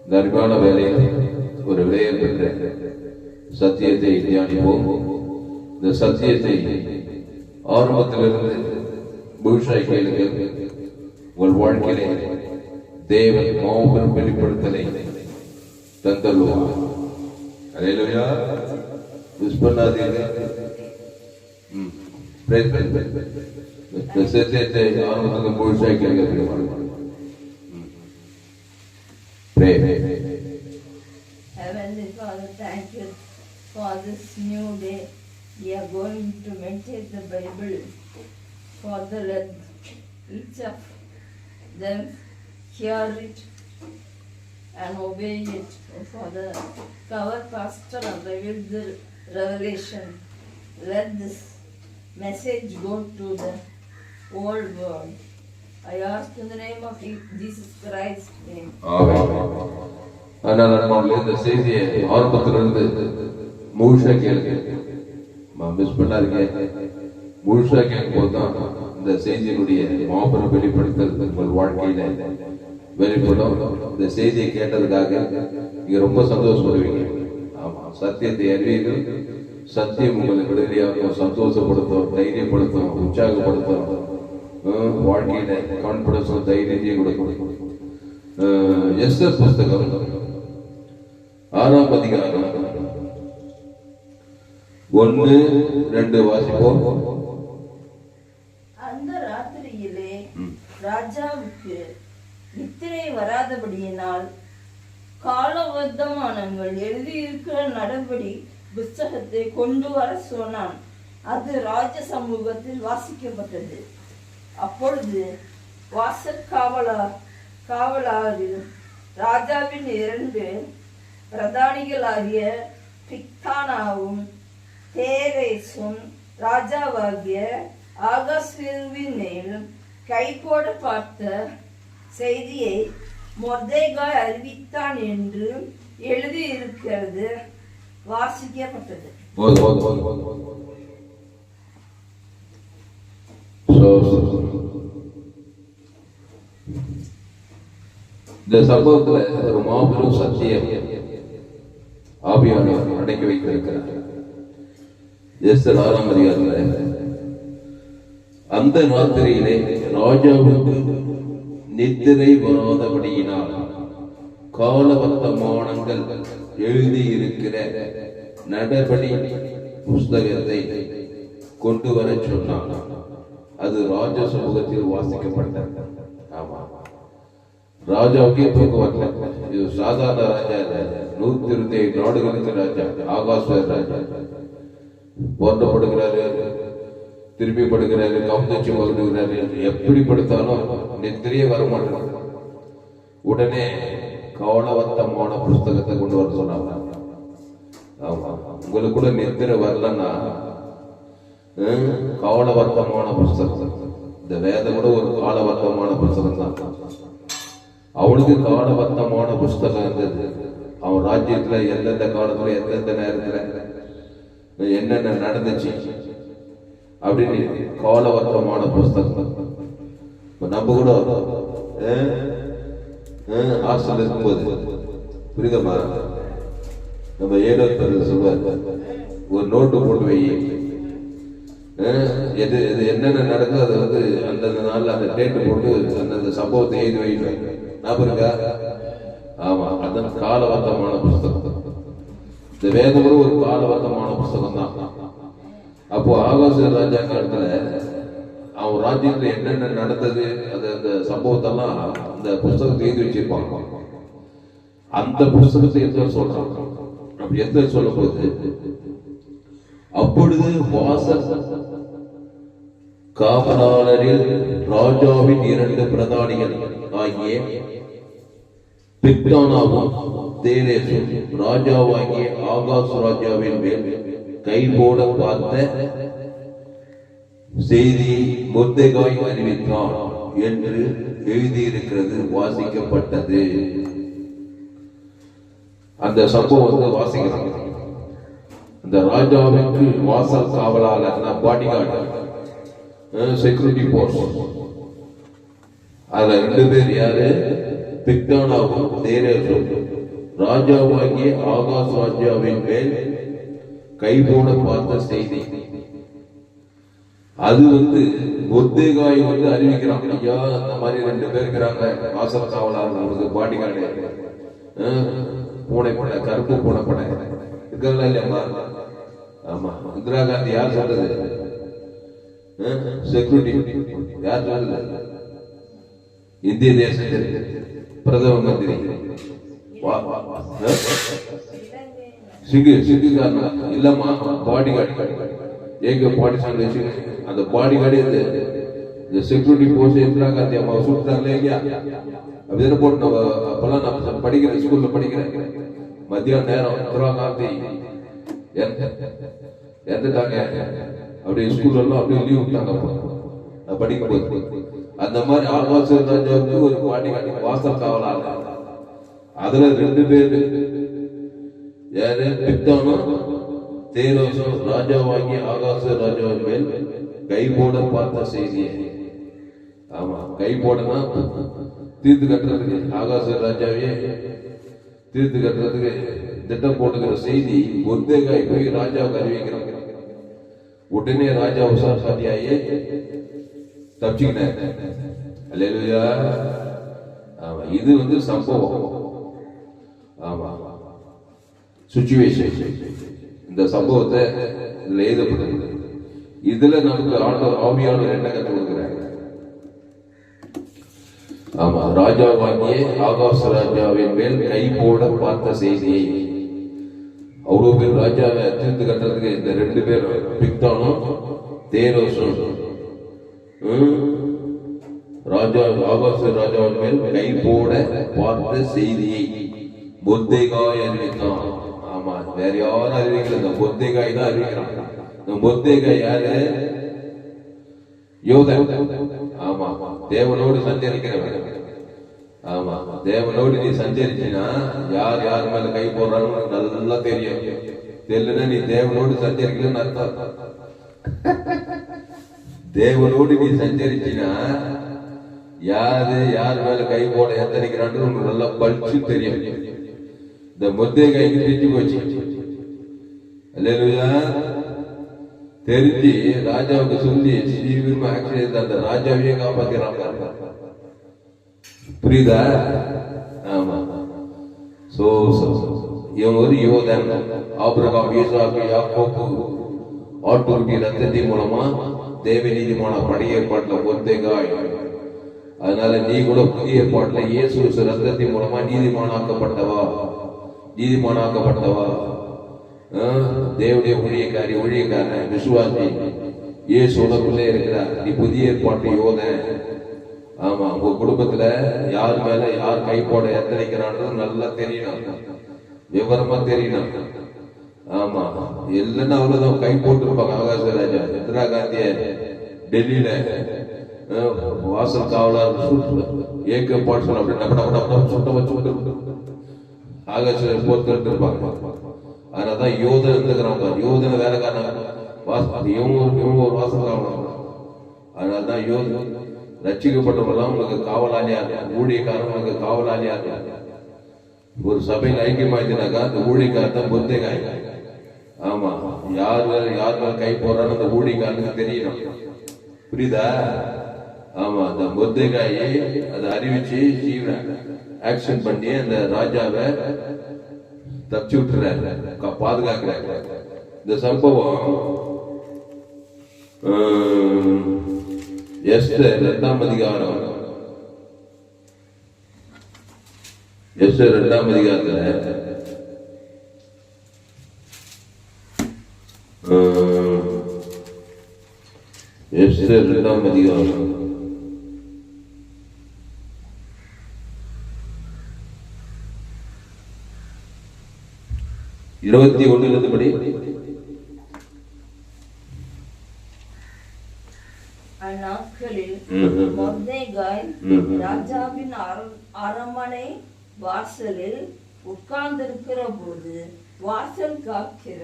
இந்த அருமையான வேலையில் ஒரு விலையை பெற்ற சத்தியத்தை தியானிப்போம். இந்த சத்தியத்தை ஆரம்பத்திலிருந்து முழுசாய் கேளுங்கள். உங்கள் வாழ்க்கையிலே தேவன் மாபெரும் வெளிப்படுத்தலை தந்தருவார். அல்லேலூயா. மிஸ் பண்ணாதீர்கள். இந்த சத்தியத்தை ஆரம்பத்திலிருந்து முழுசாய் கேளுங்கள். Heavenly Father, thank you for this new day. We are going to meditate the Bible. Father, let each of them hear it and obey it. Oh, Father, cover Pastor and reveal the revelation. Let this message go to the whole world. I ask in the name of Jesus Christ. இந்த செய்தியை ஆரம்பத்திலிருந்து முழுசா கேளுங்க. Miss பண்ணாதீங்க. முழுசா கேட்கும் போதுதான் இந்த செய்தியினுடைய மாபெரும் வெளிப்படுத்தல் உங்கள் வாழ்க்கையில வெளிப்படும். இந்த செய்தியை கேட்டதுக்காக நீங்க ரொம்ப சந்தோஷப்படுவீங்க. ஆமா, சத்தியத்தை அறிவீர்கள். சத்தியம் உங்களை விடுதலையாகும், சந்தோஷப்படுத்தும், தைரியப்படுத்தும், உற்சாகப்படுத்தும், வாழ்க்கையில கான்பிடன்ஸ் தைரியத்தையும் கொடுக்கும். எஸ்தர் புஸ்தகம் 6ஆம் அதிகாரம் 1-2 வாசிப்போம். அந்த ராத்திரியிலே ராஜாவுக்கு நித்திரை வராதபடியினால் காலவர்த்தமானங்கள் எழுதியிருக்கிற நடபடி புஸ்தகத்தை கொண்டு வர சொன்னான். அது ராஜ சமூகத்தில் வாசிக்கப்பட்டது. அப்பொழுது வாசல் காவலாரில் ராஜாவின் 2 பிரதானிகளாகிய பிக்தானாவும் தேரேசும் ராஜாவாகிய ஆகாசுவின் மேல் கை போட பார்த்த செய்தியை மொர்தெகாய் அறிவித்தான் என்று எழுதியிருக்கிறது வாசிக்கப்பட்டது. இந்த சம்பவத்துல ஒரு மாபெரும் சத்தியம் ஆவியானவர் அடக்கி வைத்திருக்கிறார். எஸ்தர் 6ஆம் அதிகாரத்துல அந்த ராத்திரியிலே ராஜாவுக்கு நித்திரை வராதபடியினால் காலவர்த்தமானங்கள் எழுதியிருக்கிற நடபடி புஸ்தகத்தை கொண்டு வர சொன்னான். அது ராஜ சமூகத்தில் வாசிக்கப்பட்டது. ஆமா, ராஜாவுக்கே தூக்கம் வரல. இது சாதாரண ராஜா இல்ல, 127 நாடுகளுக்கு ராஜா, ஆகாஸ்வர் ராஜா. போர்ந்தப்படுகிறாரு, திருப்பி படுகிறாரு, கவுந்தச்சு வருகிறாரு. எப்படி படுத்தாலும் நித்திரையே வரமாட்டாங்க. உடனே காலவர்த்தமான புஸ்தகத்தை கொண்டு வர சொன்னாங்க. ஆமா, உங்களுக்கு கூட நித்திரை வரலன்னா காலவர்த்தமான புஸ்தகம். இந்த வேதம் கூட ஒரு காலவர்த்தமான புஸ்தகம் தான். அவனுக்கு காலவர்த்தமான புஸ்தகம் இருந்தது. அவன் ராஜ்யத்துல எந்தெந்த காலத்துல எந்தெந்த நேரத்துல என்னென்ன நடந்துச்சு அப்படின்னு காலவர்த்தமான புஸ்தகம். நம்ம கூட ஹாஸ்டல் இருக்கும்போது புரியுதமா, நம்ம சொல்லுவார், ஒரு நோட்டு போட்டு வை, எது என்னென்ன நடக்குது அதை வந்து அந்தந்த நாள்ல அந்த டேட்டு போட்டு அந்தந்த சம்பவத்தை எழுதி வைக்கணும். ஞாபகம் இருக்கா? ஆமா, அதன் காலவர்த்தமான புஸ்தகம். இந்த வேதம் கூட ஒரு காலவர்த்தமான புஸ்தகம் தான். அப்போ ஆகாச ராஜா காலத்துல அவன் ராஜ்யத்துல என்னென்ன நடந்தது அது அந்த சம்பவத்தெல்லாம் அந்த புஸ்தகத்தை எழுதி வச்சிருப்பாங்க. அந்த புஸ்தகத்தை எத்தனை சொல்றாங்க. அப்படி எத்தனை சொல்லும் போது, அப்பொழுது வாசல் காவலாளரில் ராஜாவின் 2 பிரதானிகள் ஆகிய பிக்தானாவும் தேரேசும் ராஜாவாகிய ஆகாஸ் ராஜாவின் மேல் கை போட பார்த்த செய்தி மொர்தெகாய் அறிவித்தான் என்று எழுதியிருக்கிறது வாசிக்கப்பட்டது. அந்த சம்பவம் வாசிக்கிறாங்க. அந்த ராஜாவுக்கு வாசல் காவலாளர், பாடிகார்டு, செக்யூரிட்டி போர்ஸ், அதுல 2 பேர் யாரு? பிக்தானாவும் தேரேசும் ராஜாவாகிய ஆகாஷ் ராஜாவின் மேல் கை போட பார்த்த செய்தி. அது மொர்தெகாய் அறிவிக்கிறான். ஐயா, அந்த மாதிரி 2 பேர் இருக்கிறாங்க, வாசல் காவலாளர், அவங்களுக்கு பாடி கார்டு, பூனை படை, கருப்பு பூனை படை இருக்கிறதா இல்லையா? ஆமா, இந்திரா காந்தி யார் சொல்றது? செக்யூரிட்டி யார் சொல்றது? இந்திய தேசத்தில் பிரதம மந்திரி சிங்குக்காரன் இல்லம்மா, பாடி கார்டு, ஏக பாடி சார்ந்த அந்த பாடி கார்டு இந்த செக்யூரிட்டி போஸ்ட் இந்திரா காந்தி அம்மா சுட்டாங்களே இல்லையா? அப்படிதானே போட்டு அப்பெல்லாம் நான் படிக்கிறேன், ஸ்கூல்ல படிக்கிறேன். மத்தியான நேரம் இந்திரா காந்தி இறந்துட்டாங்க, அப்படியே ஸ்கூல்ல எல்லாம் அப்படியே லீவ் விட்டாங்க படிக்கும் போது. அந்த மாதிரி ஆகாஷ் ராஜாவுக்கு ஒரு பாடி காட்டி வாசல் காவலாளர். அதுல 2 பேரு யாரு? பித்தானும் தேரோசும் ராஜாவாகி ஆகாஷ் ராஜாவின் மேல் கை போட பார்த்த செய்தியை. ஆமா, கை போடனா தீர்த்து கட்டுறதுக்கு, ஆகாஷ் ராஜாவையே தீர்த்து கட்டுறதுக்கு திட்டம் போட்டுக்கிற செய்தி மொர்தெகாய் போய் ராஜாவுக்கு அறிவிக்கிறாங்க. உடனே ராஜா உசாசாதியாயே தப்பிச்சுக்கிட்டாங்க. அல்லேலூயா. ஆமா, இது சம்பவம். ஆமா, சிச்சுவேஷன். இந்த சம்பவத்தை இதுல எழுதப்படுது. இதுல நமக்கு ஆவியானவர் என்ன கற்றுக் கொடுக்கிறாங்க? ஆமா, ராஜாவாகிய ஆகாஷ் ராஜாவின் மேல் கை போட பார்த்த செய்தியை. அவ்வளவு பேர் ராஜாவை தீர்த்து கட்டுறதுக்கு இந்த 2 பேர் பிக்தானும் தேரோசும் ராஜா ஆகாஷ் ராஜாவின் மேல் கை போட பார்த்த செய்தியை மொர்தெகாய் அறிவித்தான். ஆமா, வேற யாரும் அறிவிக்கல, இந்த மொர்தெகாய் தான் அறிவிக்கிறான். இந்த மொர்தெகாய் யாரு? யோதன். ஆமா, தேவனோடு சஞ்சரிக்கிறவன். ஆமா, தேவனோடு நீ சஞ்சரிச்சினா யார் யார் மேல கை போடுறான்னு நல்லா தெரியும். தெரியலன்னா நீ தேவனோடு சஞ்சரிக்கலன்னு அர்த்தம். தேவனோடு நீ சஞ்சரிச்சினா யாரு யார் மேல கை போட எத்தனைக்கிறான்னு உனக்கு நல்லா பளிச்சு தெரியும். இந்த மொர்தெகாய்க்கு தெரிஞ்சு போச்சு. அல்லேலூயா. தெரிஞ்சு ராஜாவுக்கு சொல்லி சீக்கிரமா ஆக்சிடென்ட் அந்த ராஜாவையே காப்பாத்திராங்க. புரியுதா? ஆமா. இவன் ஒரு யோதன். ஆபிரகாம், ஈசாக்கு, யாக்கோபு ஆட்டுக்குட்டி ரத்தத்தின் மூலமா தேவ நீதிமான பழைய ஏற்பாட்டுல மொர்தெகாய். அதனால நீ கூட புதிய ஏற்பாட்டுல இயேசு ரத்தத்தின் மூலமா நீதிமானாக்கப்பட்டவா. தேவனுடைய ஊழியக்காரன் விசுவாசி இயேசு உனக்குள்ளே இருக்கிறார். நீ புதிய ஏற்பாட்டு யோதன். ஆமா, உங்க குடும்பத்துல யார் மேல யார் கை போட எத்தனைக்கிறான்னு நல்லா தெரியணும், விவரமா தெரியணும். ஆமா, இல்லைன்னா அவ்வளவுதான் கை போட்டுருப்பாங்க. ஆகாஷ் ராஜா இந்திரா காந்திய டெல்லியில வாசல் காவலாளர் ஏக பாட்சன் அப்படி சுட்ட வச்சு ஆகாஷ் போட்டு இருப்பாங்க. அதனாலதான் யோதன் இருந்துக்கிறாங்க. யோதனை வேலைக்காரன் இவங்க ஒரு வாசல் காவலாளர். அதனாலதான் யோதன் ரட்சிக்கப்பட்டவங்களாம் உங்களுக்கு காவலாளியா இருக்கும், ஊழியக்காரன் உங்களுக்கு காவலாளியா இருக்கும். ஒரு சபையில் ஐக்கியமாயினாக்கா அந்த ஊழியக்காரன் தான் மொர்தெகாய். ஆமா, யார் மேல கை போறான்னு அந்த ஊழியக்காரனுக்கு தெரியணும். புரியுதா? ஆமா, அந்த மொர்தெகாயை அதை அறிவிச்சு ஆக்ஷன் பண்ணி அந்த ராஜாவை தப்பிச்சு விட்டுறாரு, பாதுகாக்கிறாரு. இந்த சம்பவம் எஸ்தர் 2ஆம் அதிகாரம், எஸ்தர் 2ஆம் அதிகாரத்துல எஸ்தர் 2ஆம் அதிகாரம் 21 படி. அந்நாட்களில் மொர்தெகாய் ராஜாவின் அரண்மனை வாசலில் உட்கார்ந்திருக்கிற போது வாசல் காக்கிற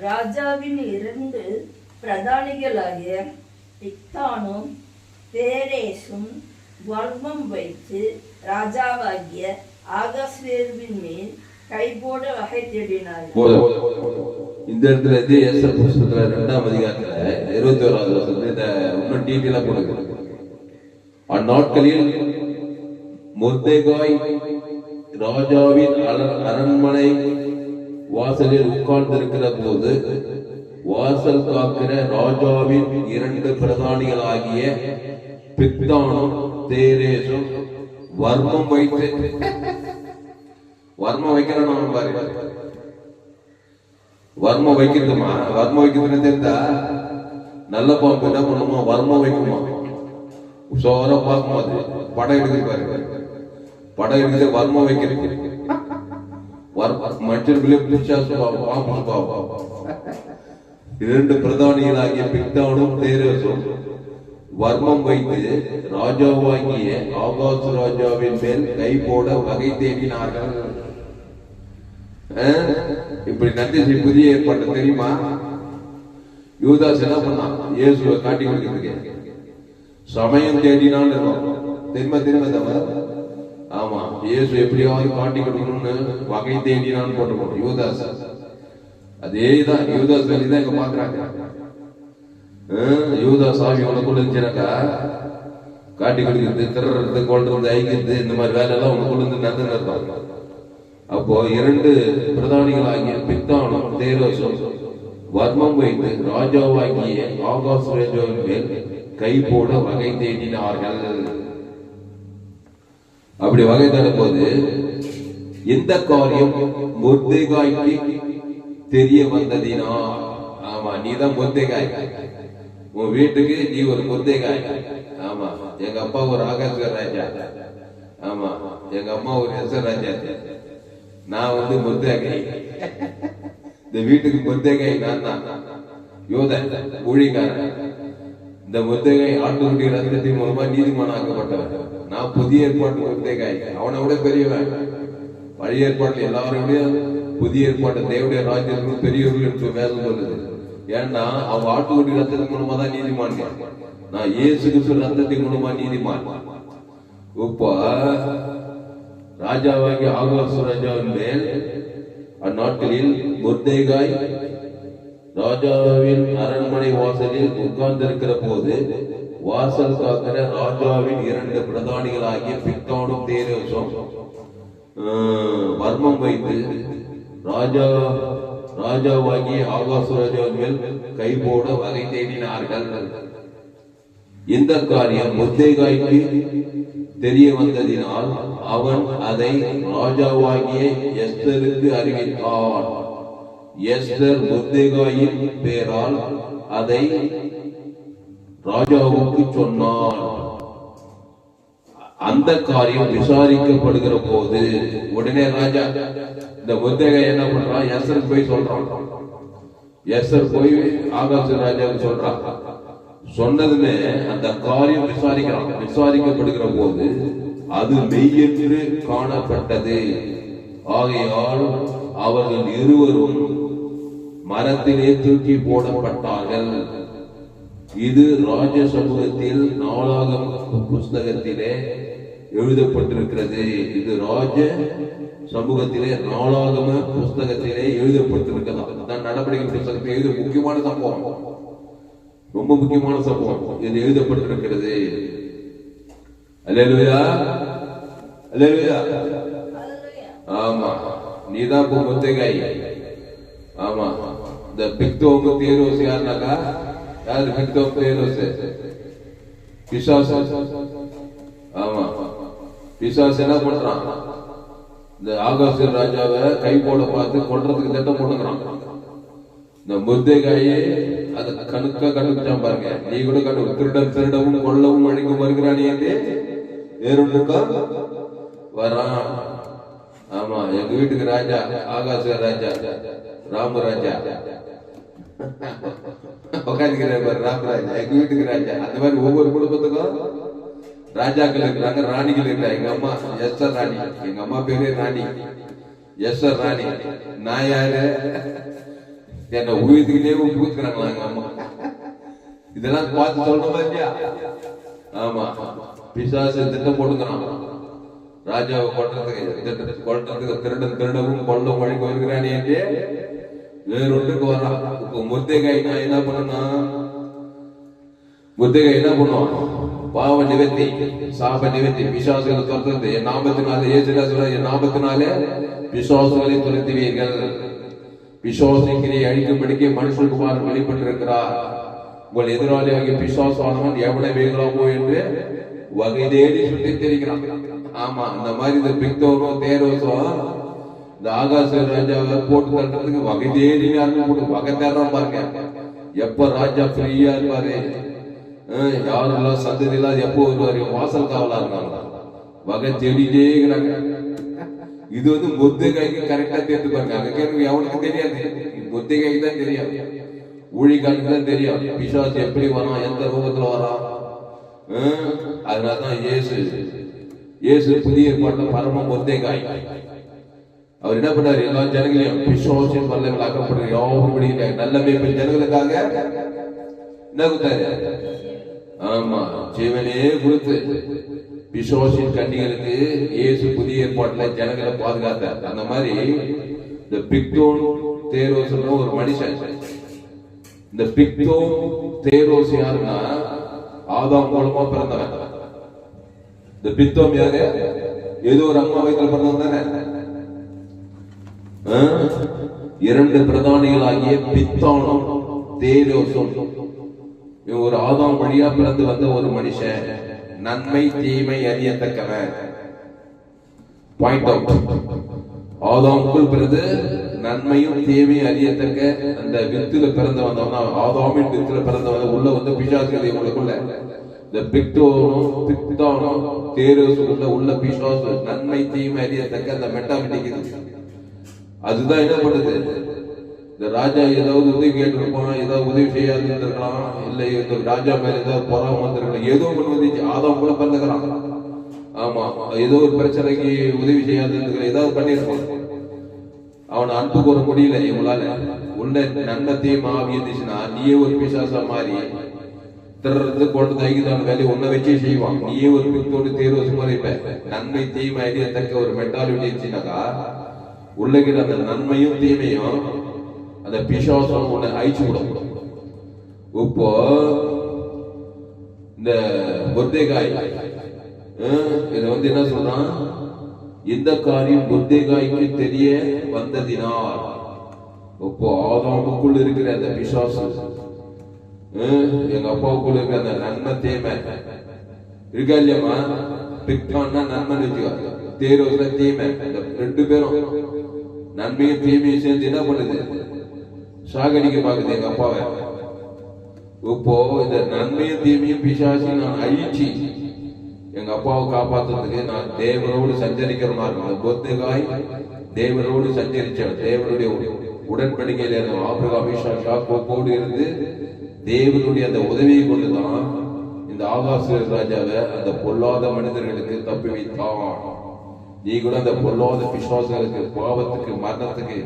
ராஜாவின் 2 பிரதானிகளாகிய பிக்தானும் தேரேசும் வல்மம் வைத்து ராஜாவாகிய ஆகாஸ்வேருவின் மேல் கை போட வகை தேடினார். இந்த இடத்துல இது எஸ்எல் புஸ்தகத்துல 2ஆம் அதிகாரத்துல 21வது வசனத்துல இந்த இன்னும் டீட்டெயிலா கொடுக்குது. அந்நாட்களில் மொர்தெகாய் ராஜாவின் அரண்மனை வாசலில் உட்கார்ந்திருக்கிற போது வாசல் காக்கிற ராஜாவின் 2 பிரதானிகளாகிய பிக்தானும் தேரேசும் வர்மம் வைத்து வர்மம் வைக்கிறோம் பாருங்க. வர்மம் வைக்கிறதுமா, வர்மம் வைக்கிறது தெரிந்தா நல்ல பாம்பு என்ன பண்ணுமா, வர்மம் வைக்குமா. உஷாரா பார்க்கும் அது படம் எடுக்குது பாருங்க, படம் எடுக்குது வர்மம் வைக்கிறது. மனுஷர்களே பாம்பு பாவம். 2 பிரதானிகளாகிய பிக்தானும் தேரேசும் வர்மம் வைத்து ராஜாவாகிய ஆகாசு ராஜாவின் மேல் கை போட வகை தேடினார்கள். இப்படி நன்றி புதிய ஏற்பாடு தெரியுமா? யூதாஸ் என்ன பண்ணான்? இயேசுவை காட்டி கொடுக்கிறதுக்கு சமயம் தேடினான்னு இருக்கும் தெரியுமா தவிர. ஆமா, இயேசு எப்படியாவது காட்டி கொடுக்கணும்னு வகை தேடினான்னு போட்டுக்கணும் யூதாஸ். அதேதான் யூதாஸ் வெளிதான் இங்க பாக்குறாங்க. யூதாஸ் ஆவி உனக்குள்ள இருந்துச்சுனாக்கா காட்டி கொடுக்கிறது, திருறது, கொள்றது, ஐக்கிறது, இந்த மாதிரி வேலை எல்லாம் உனக்குள்ள இருந்து நடந்து இருந்தாங்க. அப்போ 2 பிரதானிகளாகிய பிக்தானும் தேரேசும் வர்மம் வைத்து ராஜாவாகிய ஆகாசு ராஜாவின் மேல் கை போட வகை தேடினார்கள். அப்படி வகை தேடும் போது இந்த காரியம் மொர்தெகாய்க்கு தெரிய வந்ததினா, ஆமா நீதான் மொர்தெகாய், உன் வீட்டுக்கு நீ ஒரு மொர்தெகாய். ஆமா, எங்க அப்பா ஒரு ஆகாச ராஜா, ஆமா எங்க அம்மா ஒரு எஸ்ஆர் ராஜா, நான் வந்து மொர்தெகாய். இந்த வீட்டுக்கு மொர்தெகாய் நான் தான், யோதன் ஊழியக்காரன். இந்த மொர்தெகாய் ஆட்டுக்குட்டி ரத்தத்தின் மூலமா நீதிமான் ஆக்கப்பட்டவன். நான் புதிய ஏற்பாட்டு மொர்தெகாய், அவனை விட பெரியவன். பழைய ஏற்பாட்டில் எல்லாருடைய புதிய ஏற்பாட்டு தேவடைய ராஜ்யத்தில் பெரியவர்கள் என்று வேதம் சொல்லுது. ஏன்னா அவன் ஆட்டுக்குட்டி ரத்தத்தின் மூலமா தான் நீதிமான். நான் இயேசு கிறிஸ்து ரத்தத்தின் மூலமா நீதிமான். இப்போ ராஜாவாகிய ஆகாசு ராஜாவின் மேல் அந்நாட்களில் மொர்தெகாய் ராஜாவின் அரண்மனை வாசலில் உட்கார்ந்திருக்கிற போது வாசல் காக்கிற ராஜாவின் 2 பிரதானிகளாகிய பிக்தானும் தேரேசும் வர்மம் வைத்து ராஜாவாகிய ஆகாசு ராஜாவின் மேல் கை போட வகை தேடினார்கள். இந்த காரியம் மொர்தெகாய்க்கு தெரிய வந்ததினால் அவன் அதை ராஜாவாகிய எஸ்தருக்கு அறிவித்தான். எஸ்தர் மொர்தெகாயின் பேரால் அதை ராஜாவுக்கு சொன்னான். அந்த காரியம் விசாரிக்கப்படுகிற போது உடனே ராஜா இந்த மொர்தெகாய் என்ன பண்றான்? எஸ்தருக்கு போய் சொல்றான். எஸ்தர் போய் ஆகாசு ராஜாவுக்கு சொல்றான். சொன்னதுமே அந்த காரியம் விசாரிக்கப்படுகிற போது அது மெய்யென்று காணப்பட்டது. ஆகையால் அவர்கள் இருவரும் மரத்திலே தூக்கி போடப்பட்டார்கள். இது ராஜ சமூகத்தில் நாளாகம புஸ்தகத்திலே எழுதப்பட்டிருக்கிறது. இது ராஜ சமூகத்திலே நாளாகம புஸ்தகத்திலே எழுதப்பட்டிருக்கிறது. நடவடிக்கை புஸ்தகத்தில் இது முக்கியமான சம்பவம், ரொம்ப முக்கியமான சம்பவம். இது எழுதப்பட்டிருக்கிறது. அல்லேலூயா, அல்லேலூயா. ஆமா, நீதான் மொர்தெகாய். ஆமா, இந்த பிக்தோம் தேரோஸ் யாருனாக்கா, யாரு பிக்தோம் தேரோஸ்? பிசாசு. ஆமா, பிசாசு என்ன பண்றான்? இந்த ஆகாசு ராஜாவை கை போட பார்த்து கொல்றதுக்கு திட்டம் போட்டுக்கிறான். இந்த மொர்தெகாயே அதை கண்டுபிடிச்சான் பாருங்க. நீ கூட திருடவும் கொல்லவும் அழிக்கும் வருகிறானே வேறொன்றுக்கா வரான். ஆமா, எங்க வீட்டுக்கு ராஜா ஆகாச ராஜா ராமராஜா உட்காந்துக்கிறார். ராமராஜா எங்க வீட்டுக்கு ராஜா. அந்த மாதிரி ஒவ்வொரு குடும்பத்துக்கும் ராஜாக்கள் இருக்கிறாங்க, ராணிகள் இருக்கிறாங்க. எங்க அம்மா எஸ்ஆர் ராணி, எங்க அம்மா பேரே ராணி, எஸ்ஆர் ராணி. நான் யாரு? என்ன உயிர்த்துக்கிட்டே ஊத்துக்கிறாங்களா எங்க அம்மா? இதெல்லாம் பார்த்து சொல்ற மாதிரியா? ஆமா, பிசாசு திட்டம் போட்டுக்கிறான். ராஜாவை கொல்றதுக்கு திருடவும் கொல்லும் வழி வருகிறானே என்று வேறொன்றுக்கு வர்றான். இப்போ முர்தேகாய் நான் என்ன பண்ணனா, முர்தேகாய் என்ன பண்ணுவான்? பாவ நிவர்த்தி, சாப நிவர்த்தி, பிசாசுகளை துரத்துறது. என் நாமத்தினாலே, இயேசுவா சொல்ற, என் நாமத்தினாலே பிசாசுகளை துரத்துவீர்கள். பிசாசினை அழிக்கும்படிக்கு மனுஷகுமாரன் வெளிப்பட்டிருக்கிறார். உங்கள் எதிராளியாகிய பிசாசானவன் எவனை வேகலாமோ என்று வகை தேடி சுற்றி தெரிகிறான். ஆமா, இந்த மாதிரி இந்த பிக்தோனோ தேரோசோ இந்த ஆகாச ராஜாவை போட்டு தட்டுறதுக்கு வகை தேடி வகை தேடுறான் பாருங்க. எப்ப ராஜா ஃப்ரீயா இருப்பாரு, யாரெல்லாம் சந்ததி இல்லாத எப்போ வருவாரு, வாசல் காவலா இருக்காங்க, வகை தேடிட்டே இருக்கிறாங்க. இது வந்து முர்தேகாய்க்கு கரெக்டா தேர்ந்து பாருங்க. அங்க கேட்க எவனுக்கு தெரியாது, முர்தேகாய்க்கு தான் தெரியும், ஊழிகாலுக்கு தான் தெரியும் பிசாசு எப்படி வரான், எந்த ரூபத்துல வரான். அதனாலதான் இயேசு புதிய ஏற்பாட்டுல பரம முர்தேகாய். அவர் என்ன பண்ணாரு, எல்லா ஜனங்களையும் பிசாசின் வல்லமையில் அகப்படுற யாவும் பிடிக்கிறாங்க. நல்ல மேய்ப்பன் ஜனங்களுக்காக என்ன கொடுத்தாரு? ஆமா, ஜீவனே கொடுத்து பிசாசின் கண்ணிகளுக்கு இயேசு புதிய ஏற்பாட்டுல ஜனங்களை பாதுகாத்தார். அந்த மாதிரி இந்த பிக்தோன் தேரோஸ் ஒரு மனுஷன். இந்த பிக்தோன் தேரோஸ் யாருன்னா ஆதாம் மூலமா பிறந்தவன். இந்த பித்தோம் யாரு? ஏதோ ஒரு அம்மா வயிற்றுல பிறந்தவன் தானே. இரண்டு பிரதானிகளாகிய பித்தானும் தேரோசும் ஒரு ஆதாம் வழியா பிறந்து வந்த ஒரு மனுஷன். நன்மை தீமை அறியத்தக்கவன். Point out. ஆதாமுக்குள் பிறந்து நன்மையும் தீமையும் அறியத்தக்க அந்த வித்துல பிறந்து வந்தவன். ஆதாமின் வித்துல பிறந்தவன் உள்ள வந்து பிசாசுகளை உங்களுக்குள்ள இந்த பிக்தானும் தேரோசுக்குள்ள உள்ள பிசாசு நன்மை தீமை அறியத்தக்க அந்த மெட்டாமெட்டிக். அதுதான் என்ன பண்ணுது, இந்த ராஜா ஏதாவது உதவி கேட்டிருப்பான், ஏதாவது உதவி செய்யாது இருந்திருக்கலாம், இல்லை இந்த ராஜா மேல ஏதாவது பொறாம வந்திருக்கலாம், ஏதோ ஒண்ணு வந்துச்சு. ஆதாம் கூட பிறந்துக்கிறான். ஆமா, ஏதோ ஒரு பிரச்சனைக்கு உதவி செய்யாது இருந்திருக்கலாம், ஏதாவது பண்ணிருப்பான். அவனை அன்பு கூற முடியல இவங்களால. உள்ள நன்மத்தையும் ஆவி இருந்துச்சுன்னா நீயே ஒரு பிசாசா மாறி திறது கொண்டு தைக்குதான வேலையை ஒன்ன வச்சே செய்வான். நீயே ஒரு பித்தோடு தேர்வு மாதிரி நன்மை தீமை அறியத்தக்க ஒரு மென்டாலிட்டி இருந்துச்சுனாக்கா உள்ளகிற அந்த நன்மையும் தீமையும் அந்த பிசாசம் உன்னை அழிச்சு விடும். இப்போ இந்த முர்தேகாய் இத வந்து என்ன சொல்றான், இந்த காரியம் முர்தேகாய்க்கு தெரிய வந்ததினால். இப்போ ஆதாமுக்குள் இருக்கிற அந்த பிசாசு, எங்க அப்பாவுக்குள்ள இருக்கிற அந்த நன்மை தீமை இருக்கா இல்லையம்மா. பிக்தான்னா நன்மை வச்சுக்கோ, தேரோஸ்ல தீமை. இந்த ரெண்டு பேரும் நன்மையும் தீமையும் சேர்ந்து என்ன பண்ணுது, சாகடிக்க பாக்குது எங்க அப்பாவை. இப்போ இந்த நன்மையும் தீமையும் பிசாசையும் நான் அழிச்சு எங்க அப்பாவை காப்பாத்துறதுக்கு நான் தேவனோடு சஞ்சரிக்கிறவனா இருக்கணும். முர்தேகாய் தேவனோடு சஞ்சரிச்சான். தேவனுடைய உடன்படிக்கையில ஆபிரகாம் ஈசாக் யாக்கோபோடு இருந்து தேவனுடைய அந்த உதவியை கொண்டுதான் இந்த ஆகாச ராஜாவை அந்த பொல்லாத மனிதர்களுக்கு தப்பி வைத்தான். நீ கூட அந்த பொல்லாத பிசாசுகளுக்கு, பாவத்துக்கு, மரணத்துக்கு,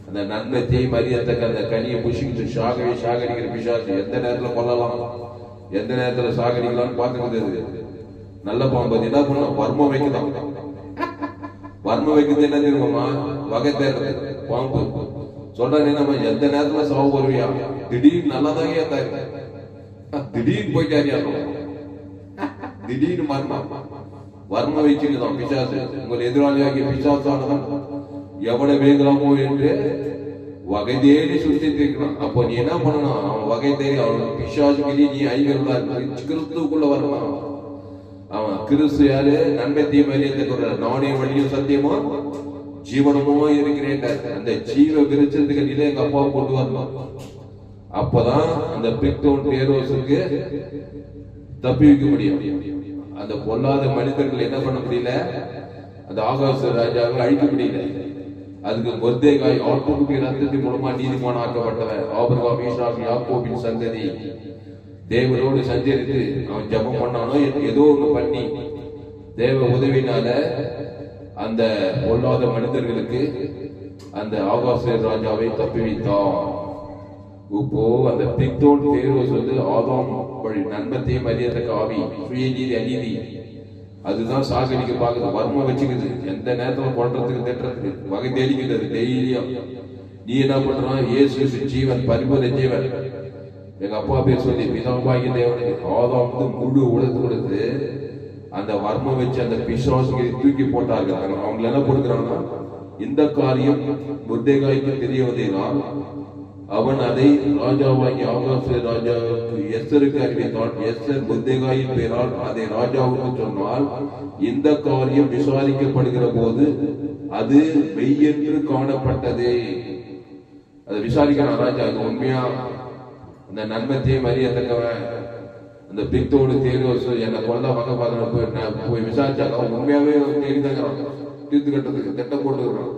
அந்த நன்மை தீமை அறியத்தக்க அந்த கனியை புஷிக்கிட்டு சாகடிக்கிற பிசாசு எந்த நேரத்துல கொல்லலாம், எந்த நேரத்துல சாகடிக்கலாம்னு பார்த்துக்கிறது. நல்ல பாம்பு என்ன பண்ண வர்மம் வைக்குதான். வர்மம் வைக்கிறது என்ன தெரியுமா, வகை தேர்றது. பாம்பு சொல்றாரு, நம்ம எந்த நேரத்துல சாவு வருவியா, திடீர்னு நல்லாதான் ஏத்தாரு, திடீர்னு போயிட்டாரியா, திடீர்னு மர்மம் வர்ம வச்சுக்குதான் பிசாசு. உங்கள் எதிராளியாகிய பிசாசானதான் எவனை வேகலாமோ என்று வகை தேடி சுத்தி இருக்கணும். அப்போ நீ என்ன பண்ணணும், அவன் வகை தேடி அவனுக்கு பிசாசுக்கு நீ ஐவர்களா கிறிஸ்துக்குள்ள வரணும். அவன் கிறிஸ்து யாரு, நன்மை தீமை அறியத்தக்க நானே வழியும் சத்தியமோ ஜீவனமோ இருக்கிறேன். அந்த ஜீவ விருச்சத்துக்கு நிலை எங்க அப்பாவை கொண்டு வரணும். அப்பதான் அந்த பிக்தோன் தேரோசுக்கு தப்பி வைக்க முடியும். அந்த பொல்லாத மனிதர்கள் என்ன பண்ண முடியல, அந்த ஆகாச ராஜாவை அழிக்க முடியல. அதுக்கு முர்தேகாய் ஆட்டுக்குட்டி ரத்தத்தின் மூலமா நீதிமான ஆக்கப்பட்டவன். ஆபிரகாம் ஈசாக் யாக்கோபின் சந்ததி தேவனோடு சஞ்சரித்து அவன் ஜபம் பண்ணானோ ஏதோ ஒண்ணு பண்ணி தேவ உதவினால அந்த பொல்லாத மனிதர்களுக்கு அந்த ஆகாச ராஜாவை தப்பி வைத்தான். இப்போ அந்த பிக்தோன் தேரோஸ் வந்து ஆதாம் வழி நன்மத்தையும் அறியத்தக்க ஆவி, சுயநீதி அநீதி அதுதான் சாகடிக்க பாக்குது, வர்மம் வச்சுக்குது, எந்த நேரத்துல கொல்றதுக்கு திட்டுறதுக்கு வகை தேடிக்கிறது டெய்லியும். நீ என்ன பண்றான்? இயேசு ஜீவன், பரிபூரண ஜீவன். எங்க அப்பா பேர் சொல்லி பிதாவாகிய தேவனுக்கு ஆதாம் முழு உலகத்து கொடுத்து அந்த வர்மம் வச்சு அந்த பிசாசுகளை தூக்கி போட்டார்கள். அவங்க என்ன கொடுக்குறாங்கன்னா, இந்த காரியம் முர்தெகாய்க்கு தெரிய வந்ததினால் அவன் அதை ராஜாவாகி ஆகாச ராஜாவுக்கு எஸ்தருக்கு அறிவித்தான். எஸ்தர் முர்தெகாயின் பெயரால் அதை ராஜாவுக்கு சொன்னால், இந்த காரியம் விசாரிக்கப்படுகிற போது அது மெய்யென்று காணப்பட்டது. அதை விசாரிக்கிறான் ராஜா, அது உண்மையா? அந்த நன்மத்தையும் அறியத்தக்கவன் அந்த பித்தோடு தேர்வு என்னை கொல்ல வகை பார்க்க போய் விசாரிச்சாங்க. உண்மையாவே தேடி தங்குறான், தீர்த்து கட்டுறதுக்கு திட்டம் போட்டுக்கிறான்.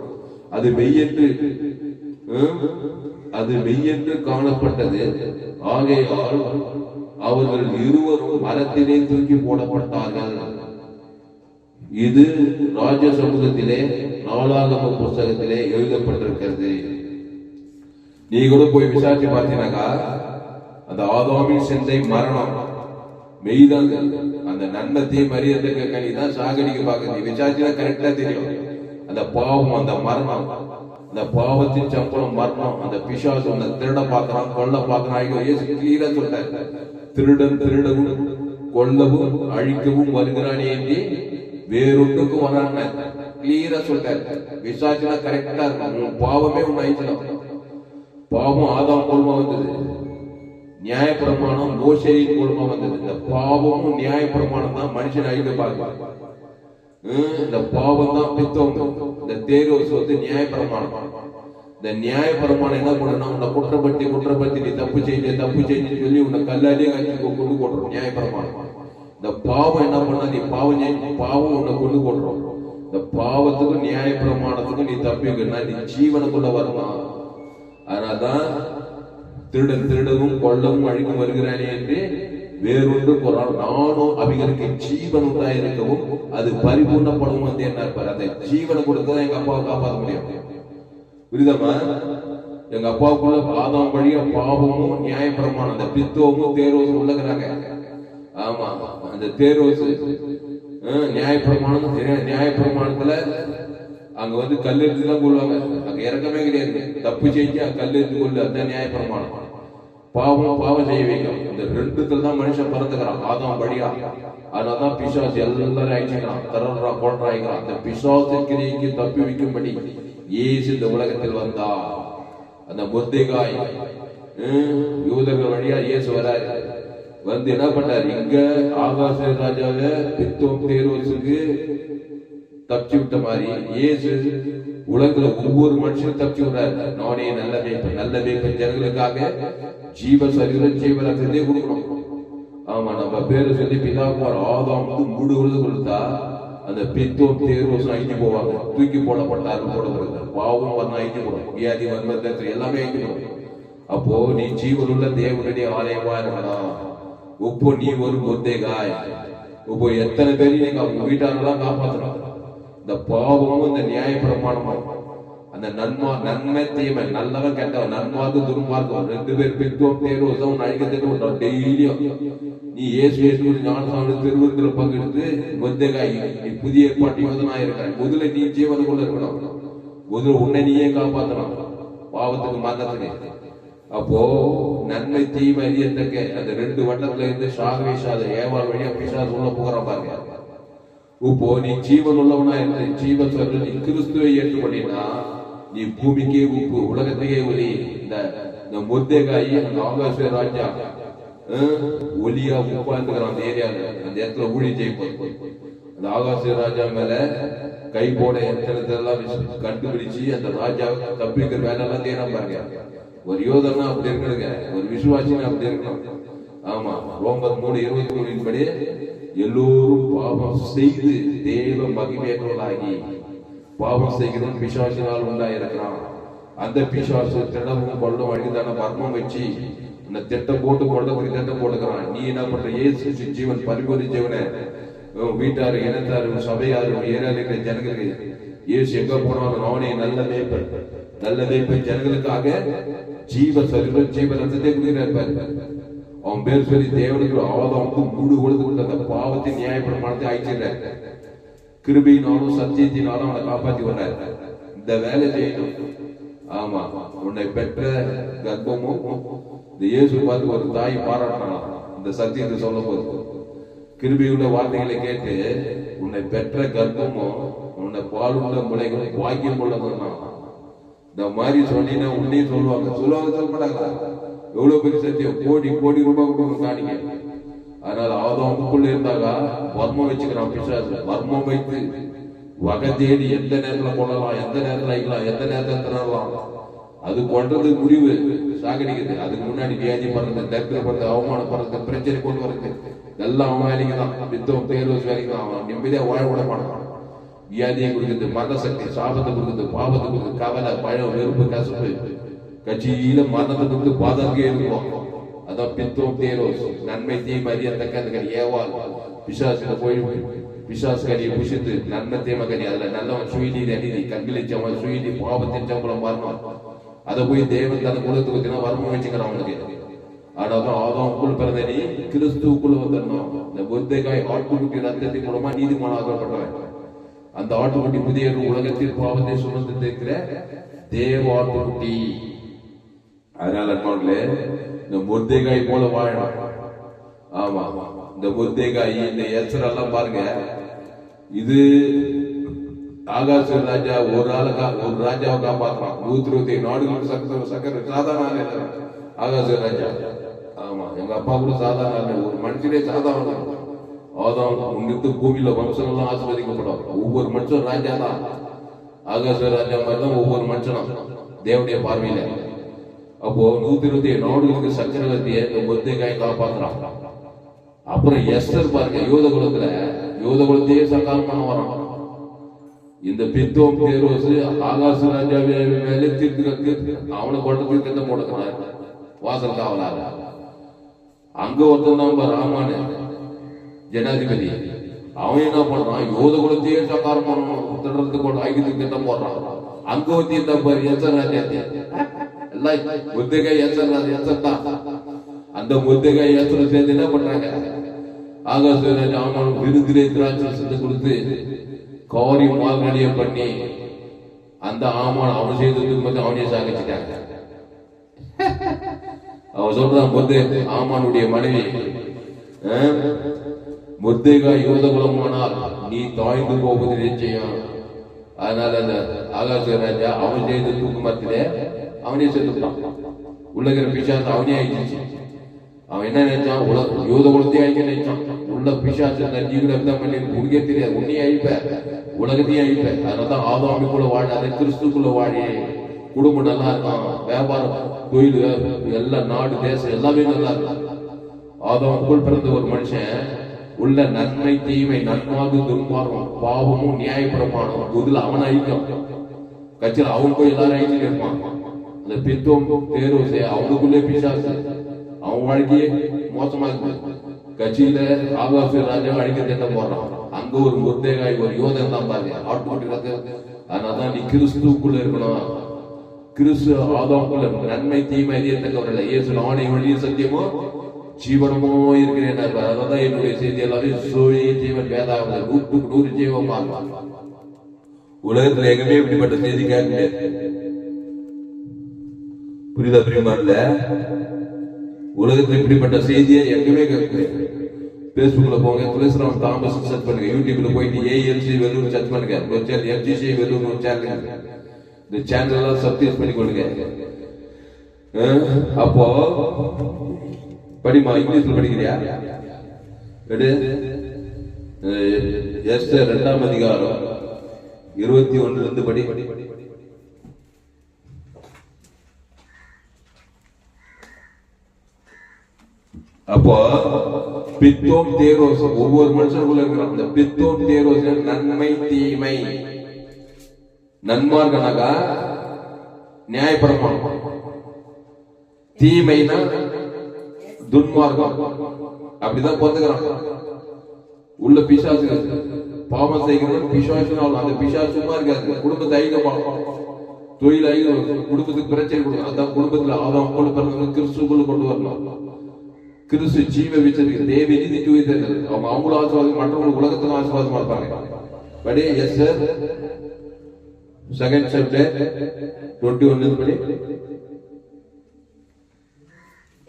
அது மெய்யென்று காணப்பட்டது. ஆகையால் அவர்கள் இருவரும் மரத்திலே தூக்கி போடப்பட்டார்கள். இது ராஜ சமூகத்திலே நாளாகம புஸ்தகத்திலே எழுதப்பட்டிருக்கிறது. நீ கூட போய் விசாரிச்சு பார்த்தீங்கன்னாக்கா, அந்த ஆதாமின் சிந்தை மரணம் மெய்தாங்க. அந்த நன்மத்தையும் மரியத்துக்கு கனிதான் சாகடிக்க பார்க்க விசாரிச்சுனா கரெக்டா தெரியும். அந்த பாவம், அந்த மரணம், அந்த பாவத்தின் சம்பளம் மரணம். அந்த பிசாசு அந்த திருட பார்க்கிறான், கொல்ல பார்க்கிறான். கிளீரா சொல்றாரு, திருடன் திருடவும் கொல்லவும் அழிக்கவும் வருகிறானே என்று வேறொன்றுக்கும் வரான்னு கிளீரா சொல்றாரு. விசாரிச்சுனா கரெக்டா இருக்கும். பாவமே ஒண்ணு ஆயிடுச்சு. பாவம் ஆதாம் மூலமா வந்தது, நியாய பிரமாணம் மோசேயின் மூலமா வந்தது. இந்த பாவமும் நியாய பிரமாணம் தான் மனுஷன் அழிக்க பார்க்க. இந்த பாவம் தான் பித்தம். இந்த தேர்வு வந்து நியாய பிரமாணம். இந்த நியாய பிரமாணம் என்ன பண்ணணும்? உன்னை குற்றப்படுத்தி நீ தப்பு செஞ்சு சொல்லி உன்னை கல்லாலே கட்சி கொண்டு போட்டுரும் நியாய பிரமாணம். இந்த பாவம் என்ன பண்ணா? நீ பாவம் உன்னை கொண்டு போட்டுரும். இந்த பாவத்துக்கும் நியாய பிரமாணத்துக்கும் நீ தப்பிக்கணும், நீ ஜீவனுக்குள்ள வரணும். அதனால்தான் திருடன் திருடவும் கொல்லவும் அழிக்கும் வருகிறானே என்று வேறொன்று போறான். நானும் அவைகளுக்கு ஜீவன் உண்டாயிருக்கவும் அது பரிபூர்ணப்படும் வந்து என்ன இருப்பார்? அந்த ஜீவனை கொடுத்ததான் எங்க அப்பாவை காப்பாற்ற முடியும். புரியுதமா? எங்க அப்பாவுக்குள்ள ஆதாம் வழியா பாவமும் நியாய பிரமாணம், அந்த பித்தோமும் தேரோசும் உள்ளகிறாங்க. ஆமா, அந்த தேரோசு நியாய பிரமாணத்துல அங்க வந்து கல் எடுத்துதான் கொள்வாங்க. அங்க இறக்கமே கிடையாது. தப்பு செஞ்சு கல் எடுத்து கொள்ளு, அந்த நியாய பிரமாணம். பாவம் செய்ய வைக்கும். இந்த ரெண்டுத்துல தான் மனுஷன் பிறந்துக்கிறான், ஆதாம் வழியா. அதனாலதான் பிசாசு எல்லாரும் ஆயிடுச்சுக்கிறான், தரறா கொள்றாய்கிறான். அந்த பிசாசு கிரிக்கு தப்பி வைக்கும்படி இயேசு இந்த உலகத்தில் வந்தா. அந்த முர்தெகாய் யூதர்கள் வழியா இயேசு வராரு. வந்து என்ன பண்றாரு? இங்க ஆகாச ராஜாவை பித்தோம் தேர்வுக்கு தப்பிச்சு விட்ட மாதிரி இயேசு உலகத்துல ஒவ்வொரு மனுஷனும் தப்பிச்சு விடுறாரு. நானே நல்ல மேய்ப்பன் ஜனங்களுக்காக ஜீவ சரீரம் ஜீவரத்தை கொடுக்கணும். ஆமா, நம்ம பேரு சொல்லி பிதாக்குமார் ஆதாம் முழு உழுது கொடுத்தா அந்த பித்தோம் தேர்வு அழிஞ்சு போவாங்க. தூக்கி போடப்பட்டார்கள் போடப்படுது. பாவம் வரணும் அழிஞ்சு போடும், வியாதி வன்மத்தை எல்லாமே அழிஞ்சு போடும். அப்போ நீ ஜீவனுள்ள தேவனுடைய ஆலயமா இருக்கணும். இப்போ நீ ஒரு முர்தெகாய். இப்போ எத்தனை பேரையும் நீங்க அவங்க வீட்டாரெல்லாம் காப்பாற்றணும். இந்த பாவமும் இந்த நியாய பிரமாணமும், அந்த நன்மை தீமை, நல்லவன் கெட்டவன், நன்மார்க்கு துன்மார்க்கம், ரெண்டு பேர் பித்தோம் தேர்வு அழிக்க டெய்லியும் நீ இயேசு ஞானசாமி திருவிருந்தில் பங்கெடுத்து முர்தெகாய் நீ புதிய ஏற்பாட்டு யோதனா இருக்கிற முதல்ல நீ ஜீவனுக்குள்ள இருக்கணும். முதல்ல உன்னை நீயே காப்பாற்றணும் பாவத்துக்கு மரணத்துக்கு. அப்போ நன்மை தீமை அறியத்தக்க அந்த ரெண்டு வட்டத்துல இருந்து சாகவேஷாத ஏவாள் வழியா பிசாசு உள்ள போகிறான் பாருங்க. இப்போ நீ ஜீவன் உள்ளவனா இருந்து ஜீவன் சொல்ற நீ கிறிஸ்துவை ஏற்றுக்கொண்டீங்கன்னா நீ பூமிக்கே உப்பு, உலகத்தையே ஒலி. இந்த முர்தெகாய் அந்த ஆகாச ராஜா ஒலியா உட்கார்ந்துக்கிறான் அந்த ஏரியால. அந்த இடத்துல ஊழி ஜெயிப்போம். அந்த ஆகாச ராஜா மேல கை போட எத்தனை கண்டுபிடிச்சு அந்த ராஜா தப்பிக்கிற வேலை எல்லாம் தேனம் பாருங்க. ஒரு யோதனா அப்படி இருக்கணுங்க, ஒரு விசுவாசினா அப்படி இருக்கணும். ஆமா, ரோமர் 3:23 படி எல்லோரும் பாவம் செய்து தேவ மகிமையற்றவர்களாகி பாவம் செய்கிறோம் பிசாசினால் உண்டாயிருக்கிறான். அந்த பிசாசு திடமும் கொள்ளும் அழிதான மர்மம் வச்சு இந்த திட்டம் போட்டு கொள்ளக்கூடிய திட்டம் போட்டுக்கிறான். நீ என்ன பண்ற? இயேசு ஜீவன் பரிபூரண ஜீவனை வீட்டாரு இனத்தாரு சபையாரு ஏரியால ஜனங்களுக்கு இயேசு எங்க போனாலும் நானே நல்ல மேய்ப்பன் ஜனங்களுக்காக ஜீவ சரீரம் ஜீவ ரத்தத்தை குடிக்கிறார். அவன் பேர் சொல்லி தேவனுக்கு ஆதாமுக்கு மூடு கொடுத்து அந்த பாவத்தை நியாயப்பிரமாணத்தை அழிச்சிடுறாரு. கிருபையினாலும் சத்தியத்தினாலும் அவனை காப்பாத்தி வர்றாரு. இந்த வேலை செய்யணும். ஆமா, உன்னை பெற்ற கர்ப்பமும் இந்த இயேசு பார்த்து ஒரு தாய் பாராட்டலாம். இந்த சத்தியத்தை சொல்ல போது கிருபையுள்ள வார்த்தைகளை கேட்டு உன்னை பெற்ற கர்ப்பமும் உன்னை பாலுள்ள முளைகளும் வாக்கியம் உள்ளதுன்னா இந்த மாதிரி சொன்னீங்கன்னா உன்னையும் சொல்லுவாங்க. சொல்ல மாட்டாங்களா? எவ்வளவு பெரிய சத்தியம், கோடி கோடி ரூபாய் கொடுக்கணும் காணிங்க. அதனால ஆதாமுக்குள்ள இருந்தாங்க வர்மம் வச்சுக்கிறான் பிசாசு. வர்மம் வைத்து வகை தேடி எந்த நேரத்துல கொள்ளலாம், எந்த நேரத்துல அழிக்கலாம், எந்த நேரத்துல திணறலாம். அது கொண்டது முடிவு சாகடிக்குது. அதுக்கு முன்னாடி வியாதி பண்றது, தரித்திரப்படுறது, அவமானப்படுறது, பிரச்சனை கொண்டு வருது, எல்லாம் அவன் வேலைக்கு தான். பித்தம் தேர்வு வேலைக்கு தான். அவன் நிம்மதியா வாழ விட மாட்டான். வியாதியை கொடுக்குது, மரண சக்தி, சாபத்தை கொடுக்குது, பாவத்தை கொடுக்குது, கவலை, பழம், வெறுப்பு, கசப்பு, கட்சியில மரணத்தை கொடுத்து பாதங்கே இருக்கும். அதான் பித்தம் தேரோஸ். நன்மை தீமை அறியத்தக்க ஏவாள் பிசாசுல போய் பிசாசு கனியை புஷித்து நன்மை தீமை கனி அதுல நல்லவன் சுயநீதி அநீதி கண்களிச்சவன் சுயநீதி பாவத்தின் சம்பளம் வரணும். அதை போய் தேவன் தன் குலத்துக்கு வர்மம் வச்சுக்கிறான் அவனுக்கு. ஆனாதான் ஆதாமுக்குள் பிறந்த நீ கிறிஸ்துவுக்குள்ள வந்துடணும். இந்த புத்தகாய் ஆட்டுக்குட்டி ரத்தத்தின் மூலமா நீதிமான ஆக்கப்பட்டவன். அந்த ஆட்டுக்குட்டி புதிய உலகத்தில் பாவத்தை சுமந்து இருக்கிற தேவ ஆட்டுக்குட்டி. அதனால அன்பாங்களே, இந்த முர்தேகாய் போல வாழணும். ஆமா, இந்த முர்தேகாய் இந்த எச்சரெல்லாம் பாருங்க. இது ஆகாச ராஜா ஒரு ராஜாவை காப்பாற்றுறான். 120 நாடுகள் சக்கர சாதாரண ஆகாச ராஜா. ஆமா, எங்க அப்பா கூட சாதாரண ஒரு மனுஷனே சாதாரண. ஆதாம் உன்னிட்டு பூமியில வம்சம் எல்லாம் ஆசீர்வதிக்கப்படும். ஒவ்வொரு மனுஷன் ராஜா தான். ஆகாச ராஜா மாதிரி தான் ஒவ்வொரு மனுஷனும் தேவனுடைய பார்வையில. அப்போ 120 நாடுகளுக்கு சக்கரவர்த்தியை இந்த முர்தேகாய் காப்பாத்துறான். அப்புறம் எஸ்தர் பாருங்க, யூத குலத்தையே சங்காரம் பண்ண வரான். இந்த பித்தோம் தேரோசு ஆகாச ராஜாவே மேலே தீர்த்து அவனை கொண்டு திட்டம் போடுக்கிறார் வாசல் காவலாக. அங்க ஒருத்தன் தான் ராமானு ஜனாதிபதி. அவன் என்ன பண்றான்? யோத குலத்தையே சங்காரம் பண்ணணும், திட்டத்துக்கு கொண்டு ஐக்கியத்துக்கு திட்டம் போடுறான். அங்க ஒருத்தி தான் பாரு எச்சர் ராஜா. எல்லாம் முர்தேகாய் எச்சர் தான். அந்த முர்தேகாய் எச்சரை சேர்ந்து என்ன பண்றாங்க? ஆகாச ராஜா அவன் விருதிலே திராட்சை கொடுத்து காரி மால்நடிய பண்ணி அந்த ஆமான் அவன் செய்ததுக்கு அவனே சாகிச்சிட்டாங்க. அவன் சொல்றான், ஆமானுடைய மனைவி முர்தேகாய் யூத குலமானால் நீ தாய்ந்து போவது நிச்சயம். அதனால அந்த ஆகாச ராஜா அவன் செய்த தூக்குமத்திலே அவனே செத்துட்டான். உள்ளகிற பிசாசு அவனே ஆயிடுச்சு. அவன் என்ன நினைச்சான்? யூத குலத்தையே அழிக்க நினைச்சான். உள்ள பிசாசு பண்ணி உனக்கே தெரியாது, உன்னையே அழிப்ப, உலகத்தையும் அழிப்ப. அதனாலதான் ஆதாமுக்குள்ள வாழாத கிறிஸ்துக்குள்ள வாழி குடும்பம் நல்லா இருக்கும், வியாபாரம் தொழில் எல்லாம் நாடு தேசம் எல்லாமே நல்லா இருக்கும். ஆதாமுக்குள் பிறந்த ஒரு மனுஷன் உள்ள நன்மை தீமை நன்மாகு துன்மார்க்கம் பாவமும் நியாயப்பிரமாணம் இதுல அவன் அழிக்கும். கட்சியில் அவன் போய் எல்லாரும் அழிச்சுட்டு இருப்பான். அந்த பித்தோம் தேரோசே அவனுக்குள்ளே பிசாசு. அவன் வாழ்க்கையே மோசமா இருக்கு. கட்சியில ஆகாச ராஜா அழிக்க திட்டம் போடுறான். அங்க ஒரு முர்தேகாய் ஒரு யோதன் தான் பாருங்க ஆட்டுக்குட்டி. அதனாலதான் நீ கிறிஸ்துக்குள்ள இருக்கணும். கிறிஸ்து ஆதாமுக்குள்ள நன்மை தீமை அறியத்தக்கவர்கள் இயேசு நானே வழிய சத்தியமோ ஜீவனமோ இருக்கிறேன். அதான் என்னுடைய செய்தி. எல்லாரும் சோழி ஜீவன் வேதாகம் 100க்கு 100 ஜீவமா உலகத்துல எங்கேயுமே இப்படிப்பட்ட செய்தி கேட்க புரியுதா? பிரியமானல, உலகத்துல இப்படிப்பட்ட செய்தியை எங்கேயுமே கேட்க. பேஸ்புக்ல போங்க, துளசிராம் தாமஸ் சர்ச் பண்ணுங்க. யூடியூப்ல போயிட்டு ஏஎல்சி வெல்லூர் சர்ச் பண்ணுங்க. எம்ஜிசி வெல்லூர் ஒரு சேனல். இந்த சேனல் எல்லாம் சப்ஸ்கிரைப் பண்ணி கொடுங்க. அப்போ படிமா, இங்கிலீஷ்ல படிக்கிறியா? எஸ்தர் 2ஆம் அதிகாரம் 21 இருந்து படி. அப்போ பித்தோம் தேரோஸ் ஒவ்வொரு மனுஷனுக்குள்ள இருக்கிறான். இந்த பித்தோம் தேரோஸ் நன்மை தீமை. நன்மார்க்கனாக்கா நியாயப்பிரமாணம், தீமைனா துன்மார்க்கம். அப்படிதான் பொறுத்துக்கிறான். உள்ள பிசாசு பாவம் செய்கிறவன் பிசாசு. அந்த பிசாசு சும்மா இருக்காது. குடும்பத்தை ஐக்கியம், தொழில் ஐக்கியம், குடும்பத்துக்கு பிரச்சனை கொடுக்கும். அதான் குடும்பத்துல ஆதாம் கொண்டு பிறந்தவங்க கிறிஸ்துக்குள்ள கொண்டு வரணும். கிறிஸ்து ஜீவ விச்சரிக்க தேவி நீதி ஜீவித்தது அவங்களும் ஆசீர்வாதம் மற்றவங்களுக்கு உலகத்துக்கும் ஆசீர்வாதமா இருப்பாங்க. படி எஸ் சார் செகண்ட் சாப்டர் 21 படி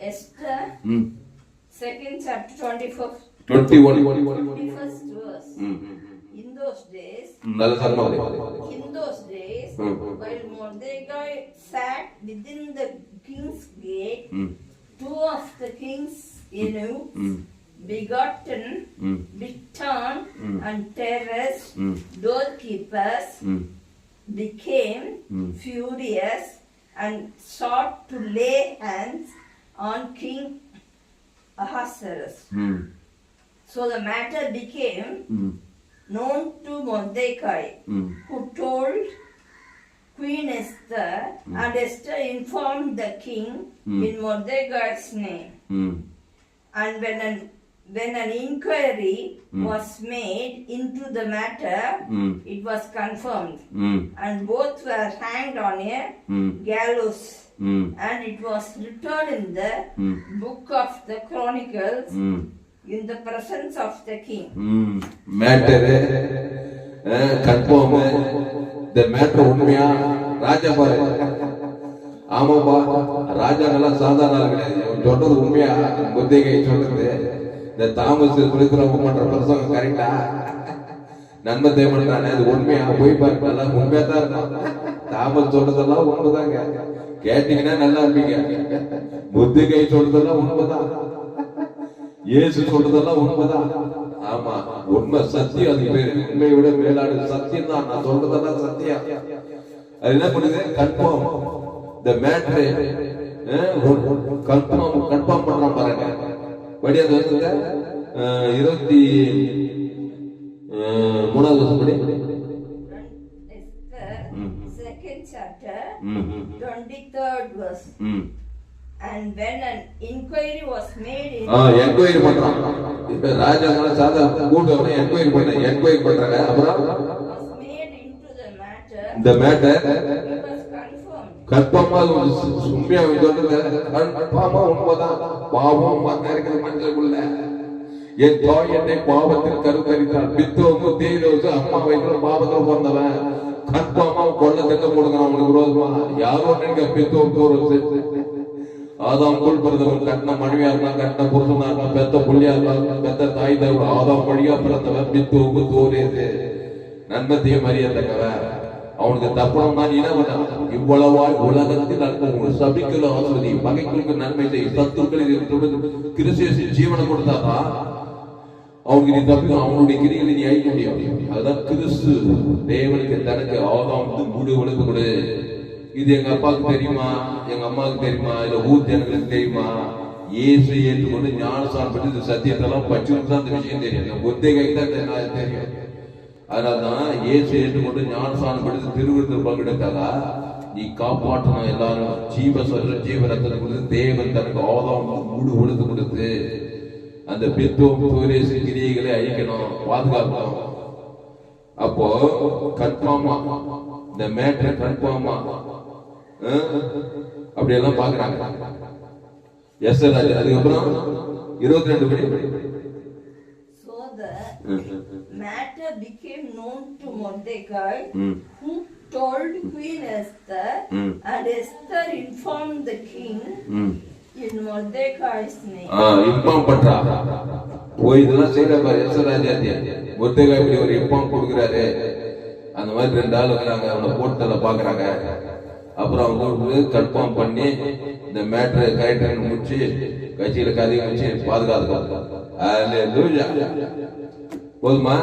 Esther second chapter 21st verse. In those days, while Mordecai sat within the king's gate, two of the king's eunuchs, begotten, Bigtan and Teres, doorkeepers, became furious and sought to lay hands on King Ahasuerus. So the matter became known to Mordecai, who told Queen Esther, and Esther informed the king in Mordecai's name. And when an inquiry was made into the matter, it was confirmed, and both were hanged on a gallows. And it was written in the book of the Chronicles in the presence of the king. Matter confirm the matter உண்மையா ராஜா பாரு ஆமாப்பா ராஜாங்கெல்லாம் சாதாரண ஆள் கிடையாது. சொல்றது உண்மையா முத்திகை சொல்றது இந்த தாமஸ் குளிக்கிறவங்க பண்ற பிரசங்கம் கரெக்டா நன்மை தேவைப்படுறானே அது உண்மையா போய் பாருங்க நல்லா உண்மையா தான் இருக்கும். தாமஸ் சொல்றதெல்லாம் உண்மைதாங்க. கேட்டீங்கன்னா நல்லா இருப்பீங்க. முத்திகை சொல்றதெல்லாம் உண்மைதான். இயேசு சொல்றதெல்லாம் உண்மைதான். ஆமா உண்மை சத்தியம். அது பேரு உண்மையை விட மேலாடு சத்தியம் தான். நான் சொல்றதெல்லாம் சத்தியம். அது என்ன பண்ணுது கன்ஃபார்ம் தி மேட்டர் கன்ஃபார்ம் பண்றான் பாருங்க. படி அது வந்து 23வது வருஷம் படி second chapter 23rd verse. And when an inquiry was made in enquiry பண்றான். இப்ப ராஜாங்கள சாதா கூட்டவனே என்கொயரி பண்றாங்க. அப்புறம் was made into the matter it was confirmed. கன்ஃபார்மா உண்மையா சொல்றது கன்ஃபார்மா உண்மைதான். பாவம் இருக்கிற மனுஷனுக்குள்ள என் தாய் என்னை பாவத்தில் கருத்தரித்தாள். பித்தோமு தேரோசு அம்மா வயிற்றுல பாவத்தில் பிறந்தவன். கன்ஃபார்மா கொள்ள தக்க கொடுக்கணும் அவனுக்கு விரோதமா. யாரோ நீங்க பித்தோம் தோரோசு ஆதாம் குள் பிறந்தவன் கட்டின மனைவியா இருந்தா கட்டின புருஷனா இருந்தா பெத்த புள்ளியா இருந்தா பெத்த தாய் தவிர ஆதாம் வழியா பிறந்தவன் பித்தோம்பு தோரேது நன்மத்தையும் அறியத்தக்கவன். அவனுக்கு தப்பணம்னா நீ என்ன பண்ண இவ்வளவாய் உலகத்தில் நன்மை சபிக்கல ஆஸ்வதி பகைகளுக்கு நன்மை செய் சத்துக்களில் கிறிஸ்து ஜீவனை கொடுத்தாதான் அவனுக்கு நீ தப்பிக்கும். அவனுடைய கிரிகளை நீ அழிக்க முடியும். அதுதான் கிறிஸ்து தேவனுக்கு தனக்கு ஆதாம் மூடு உழைப்பு கொடு. இது எங்க அப்பாவுக்கு தெரியுமா எங்க அம்மாவுக்கு தெரியுமா இல்ல ஊர் ஜனங்களுக்கு தெரியுமா? இயேசு ஏற்றுக்கொண்டு ஞானசாரம் பற்றி இந்த சத்தியத்தெல்லாம் பச்சுதான் அந்த விஷயம் தெரியும். ஒத்தைகை தான் தெரியும். அதனால்தான் இயேசு ஏற்றுக்கொண்டு ஞானசாரம் பற்றி திருவிருத்தர் பங்கெடுத்தாதா நீ காப்பாற்றணும். எல்லாரும் ஜீவரத்தனை கொடுத்து தேவன் தனக்கு ஆதாம் மூடு உழைத்து கொடுத்து அந்த பித்தோம் தோரேசு கிரியைகளை அழிக்கணும் பாதுகாக்கணும். அப்போ கன்ஃபார்மா இந்த மேட்டர் கன்ஃபார்மா அப்படி எல்லாம் பாக்குறாங்க. எஸ் ராஜா அதுக்கப்புறம் 22 படி So the matter became known to Mordecai, who told Queen Esther, and Esther informed the king in Mordecai's name. Inform பண்றா போய் இதெல்லாம் செய்யற பாரு. எஸ் ராஜா மொர்தெகாய் இப்படி ஒரு இன்ஃபார்ம் கொடுக்குறாரு. அந்த மாதிரி 2 ஆள் இருக்கிறாங்க. அவனை போட்டு பாக்குறாங்க. அப்புறம் அவங்க கன்ஃபார்ம் பண்ணி இந்த மேட்ரு கரெக்டாக முடிச்சு கட்சியில கதையை வச்சு பாதுகாத்துக்காங்க. போதுமா?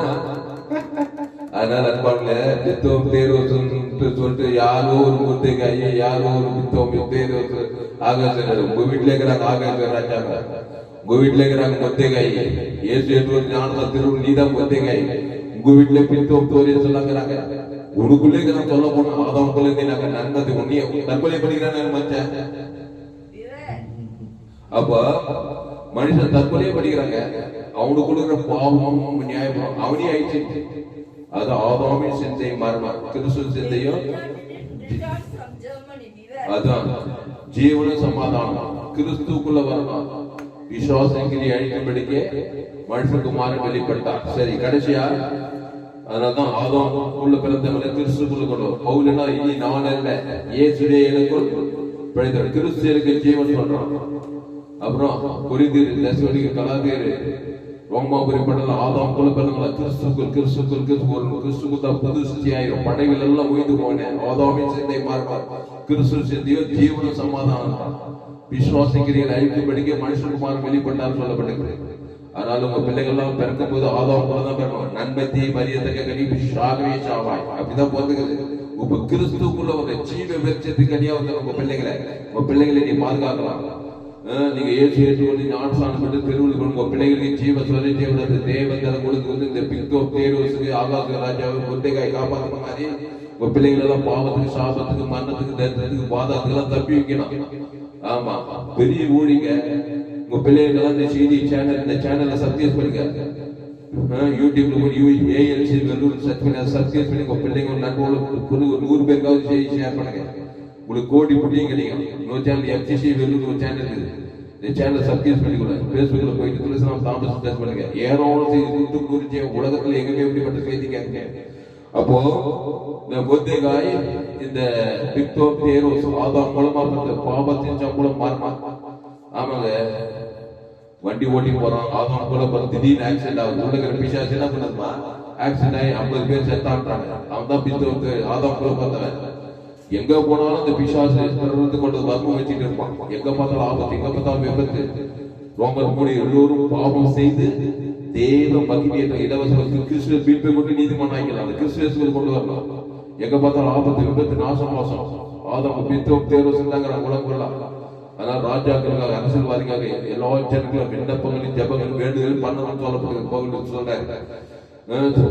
அதனால அன்பான்ல பித்தோம் தேர்வு சொல்லிட்டு யாரோ ஒரு முத்தைக்காய் யாரோ ஒரு பித்தோம் தேர்வு ஆகாசர் உங்க வீட்டுல இருக்கிறாங்க. ஆகாசர் ராஜாங்க உங்க வீட்டுல இருக்கிறாங்க. முத்தைக்காய் ஏசு ஏற்று ஞானதா திருவள்ளுவர் நீதான் முத்தைக்காய். உங்க வீட்டுல பித்தோம் தோரிய சொல்லாங்கிறாங்க. உனக்குள்ளே நான் சொல்ல போனா ஆதாமுக்குள்ளே நாங்க நன்மதி உன்னைய தற்கொலை படிக்கிறான்னு மச்சேன். அப்ப மனுஷன் தற்கொலையே படிக்கிறாங்க. அவனுக்குள்ள இருக்கிற பாவம் நியாயம் அவனே ஆயிடுச்சு. அது ஆதாமின் சிந்தை மரணம் கிறிஸ்து சிந்தையும் அதான் ஜீவன சமாதானம் கிறிஸ்துக்குள்ள வரணும். விசுவாசங்களை அழிக்கும்படிக்கே மனுஷகுமாரன் வெளிப்பட்டார். சரி, கடைசியா அதனால்தான் ஆதாம் உள்ள பிறந்தவரை கிறிஸ்துக்குள்ள கொண்டு பவுலனா இனி நான் அல்ல இயேசுவே எனக்குள் பிழைத்தவர், கிறிஸ்து எனக்கு ஜீவன் சொல்றான். அப்புறம் கொரிந்தியர், தெசலோனிக்கேயர், கலாத்தியர், ரோமாபுரி பட்டணம் ஆதாம் குல பிறந்தவங்கள கிறிஸ்துக்குள் தான் புது சிருஷ்டியாயிரும். படைகள் எல்லாம் உயிர்ந்து போனேன். ஆதாமின் சிந்தை மாறுவார், கிறிஸ்து சிந்தையோ ஜீவனும் சமாதானம். விசுவாசிக்கிறீர்கள் அழிக்கும்படிக்க மனுஷகுமாரன் வெளிப்பட்டார் சொல்லப்பட்டிருக்கிறது. அதனால உங்க பிள்ளைகள் எல்லாம் பிறக்கும் போது ஆதாம் போல தான் பிறக்கணும். நன்மை தீமை அறியத்தக்க கனி சாகவே சாவாய், அப்படிதான் போதுகிறது. உங்க கிறிஸ்துக்குள்ள ஒரு ஜீவ விருட்சத்துக்கு கனியா வந்து உங்க பிள்ளைகளை நீ பாதுகாக்கலாம். நீங்க ஏற்று ஏற்றுக்கொண்டு ஞானஸ்நானம் பெற்று தெருவில் உங்க பிள்ளைகளுக்கு ஜீவ சொல்லி தேவன் தர கொடுத்து வந்து இந்த பிக்தோ தேரோசுக்கு ஆகாச ராஜாவை முட்டைக்காய் காப்பாற்றுற மாதிரி உங்க பிள்ளைகள் எல்லாம் பாவத்துக்கு சாபத்துக்கு மரணத்துக்கு தரித்திரத்துக்கு பாதாத்துக்கு எல்லாம் தப்பி வைக்கணும். ஆமா, பெரிய ஊழிங்க உங்க பிள்ளைகள் இந்த செய்தி சேனல், இந்த சேனல்ல சப்ஸ்கிரைப் பண்ணுங்க. யூடியூப்ல போய் ஏஎல்சி வெல்லூர் சர்ச் பண்ணி சப்ஸ்கிரைப் பண்ணி உங்க பிள்ளைங்க ஒரு நண்பர்களுக்கு ஒரு 100 பேருக்காவது ஷேர் பண்ணுங்க. உங்களுக்கு கோடி புட்டியும் கிடைக்கும். இன்னொரு சேனல் எஃப்சிசி வெல்லூர் ஒரு சேனல் இருக்குது. இந்த சேனலை சப்ஸ்கிரைப் பண்ணிக்கொள்ள. பேஸ்புக்ல போயிட்டு துளசிராம் தாமஸ் சர்ச் பண்ணுங்க. ஏரோளத்து குறிச்சி உலகத்துல எங்கேயுமே எப்படிப்பட்ட செய்தி கேட்க. அப்போ இந்த பொத்தேகாய் இந்த பிக்தோ தேரோஸ் ஆதாம் மூலமா பெற்ற பாவத்தின் சம்பளம் மாறுமா? ஆமாங்க, வண்டி ஓட்டி போறான் ஆதாம் போல திடீர்னு ஆக்சிடென்ட் ஆகுது. உள்ள பிசாசு என்ன பண்ணுதுமா, ஆக்சிடென்ட் ஆகி 50 பேர் செத்தான்றாங்க. அவன் தான் பிக்தோ ஆதாம் போல பார்த்தவன். எங்க போனாலும் இந்த பிசாசு கொண்டு வர்மம் வச்சுட்டு இருப்பான். எங்க பார்த்தாலும் ஆபத்து, எங்க பார்த்தாலும் விபத்து. ரோமர் 3 எல்லோரும் பாவம் செய்து தேவ மகிமையை இலவச கிறிஸ்துவ மீட்பை கொண்டு நீதிமன்றம் ஆகிக்கலாம். அந்த கிறிஸ்துவ கொண்டு வரலாம். எங்க பார்த்தாலும் ஆபத்து, விபத்து, நாசம், மோசம். ஆதாம் பித்தோ தேர்வு செஞ்சாங்க உலகம். ஆனால் ராஜாக்களுக்காக அரசியல்வாதிக்காக எல்லா ஜனங்களும் விண்ணப்பங்களும் ஜபங்களும் வேண்டுதல் பண்ணணும்னு சொல்லப்படுகிறது. சொல்றேன்,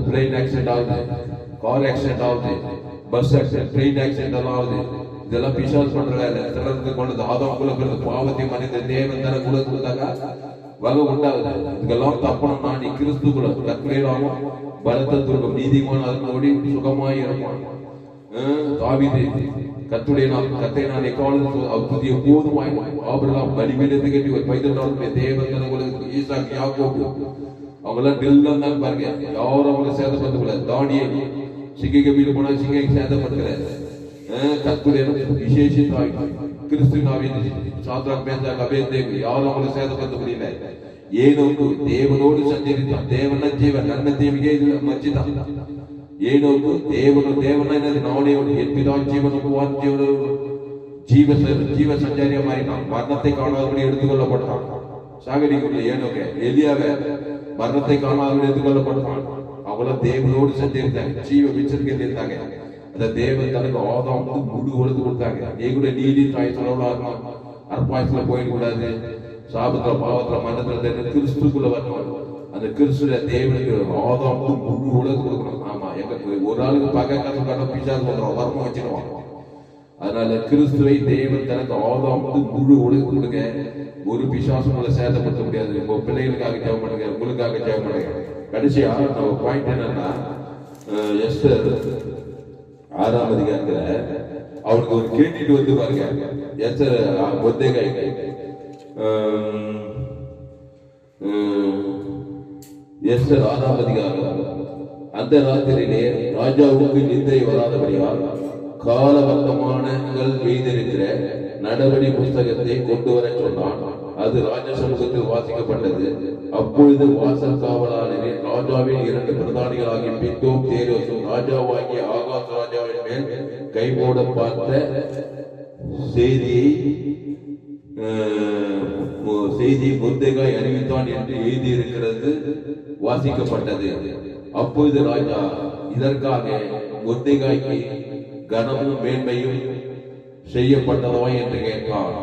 பிளைன் ஆக்சிடென்ட் ஆகுது, கார் ஆக்சிடென்ட் ஆகுது, பஸ் ஆக்சிடென்ட், ட்ரெயின் ஆக்சிடென்ட் எல்லாம் ஆகுது. இதெல்லாம் பிசாசு பண்ற வேலை. திறந்து கொண்டது ஆதாம் குல பாவத்தை மனித தேவன் தர கூட கொடுத்தாங்க வகை உண்டாகுது. இதுக்கெல்லாம் தப்பணும்னா நீ கிறிஸ்துக்குள்ள கற்கையிலாவும் பலத்த துர்க்கம் நீதிமான அதனோடி சுகமாய் இருப்பான். தாவீது கத்துடைய கத்தை நான் எக்காலம் புதிய போதுமாய் ஆபிரகாம் பலிபீடத்தை கட்டி ஒரு பைதல் தேவன் தனங்களுக்கு ஈசாக் யாக்கோபு அவங்க எல்லாம் நெல்லாம் தான் பாருங்க. யாரும் அவங்களை சேதப்படுத்த கூடாது. தானியேல் சிங்கை கபில போனா சிங்கை சேதப்படுத்துறாரு. கத்துடைய விசேஷித்தாய் கிறிஸ்துவின் சாத்ராக் மேஷாக் அபேத்நேகோ யாரும் அவங்களை சேதப்படுத்த முடியல. ஏனோக்கு தேவனோடு சஞ்சரித்தான். தேவன ஜீவன் நன்மை தீமையே மச்சிதான். ஏனோக்கு தேவனா என்னது நானேயோடு என் பிதா ஜீவனுக்கு ஜீவ சஞ்சாரியா மாறினான். மரணத்தை காணாதபடி எடுத்துக்கொள்ளப்பட்டான். சாகடிக்குள்ள ஏனோக்க எலியாவை மரணத்தை காணாதபடி எடுத்துக்கொள்ளப்பட்டான். அவளும் தேவனோடு சஞ்சரித்தாங்க, ஜீவ விச்சரிக்கையில் இருந்தாங்க. அந்த தேவன் தனக்கு ஆதாம் முழு ஒழுத்து கொடுத்தாங்க. நீ கூட நீதி தாய் சொல்லா அற்பாயத்துல போயிடக்கூடாது. சாபத்துல பாவத்துல மரணத்துல கிறிஸ்துக்குள்ள வரணும். அந்த கிறிஸ்துவ தேவனுக்கு ஆதாம் முழு உலகம் கொடுக்கணும். ஆமா, எங்க ஒரு ஆளுக்கு பக்க பிசாசு வந்துடும், வர்மம் வச்சிருவான். அதனால கிறிஸ்துவை தேவன் தனக்கு ஆதாம் முழு உலகம் கொடுங்க. ஒரு பிசாசு உங்களை சேதப்படுத்த முடியாது. உங்க பிள்ளைகளுக்காக ஜெபம் பண்ணுங்க, உங்களுக்காக ஜெபம் பண்ணுங்க. கடைசியா நம்ம பாயிண்ட் என்னன்னா, எஸ்தர் 6ஆம் அதிகாரத்துல அவனுக்கு ஒரு கேட்டுட்டு வந்து பாருங்க. எஸ்தர் மொர்தெகாய் எஸ்தர் 6ஆம் அதிகாரம். அந்த ராத்திரியிலே ராஜாவுக்கு நிந்தை வராதபடியால் காலவர்த்தமானங்கள் மீதிருக்கிற நடவடி புஸ்தகத்தை கொண்டு வர சொன்னான். அது ராஜ சமூகத்தில் வாசிக்கப்பட்டது. அப்பொழுது வாசல் காவலாளரே ராஜாவின் 2 பிரதானிகளாகிய பித்தோம் தேரோசும் ராஜாவாகிய ஆகாஸ் ராஜாவின் மேல் கை போட பார்த்த செய்தியை மொர்தெகாய் அறிவித்தான் என்று எழுதியிருக்கிறது வாசிக்கப்பட்டது. அப்பொழுது ராஜா இதற்காக மொர்தெகாய்க்கு கனமும் மேன்மையும் செய்யப்பட்டதா என்று கேட்டான்.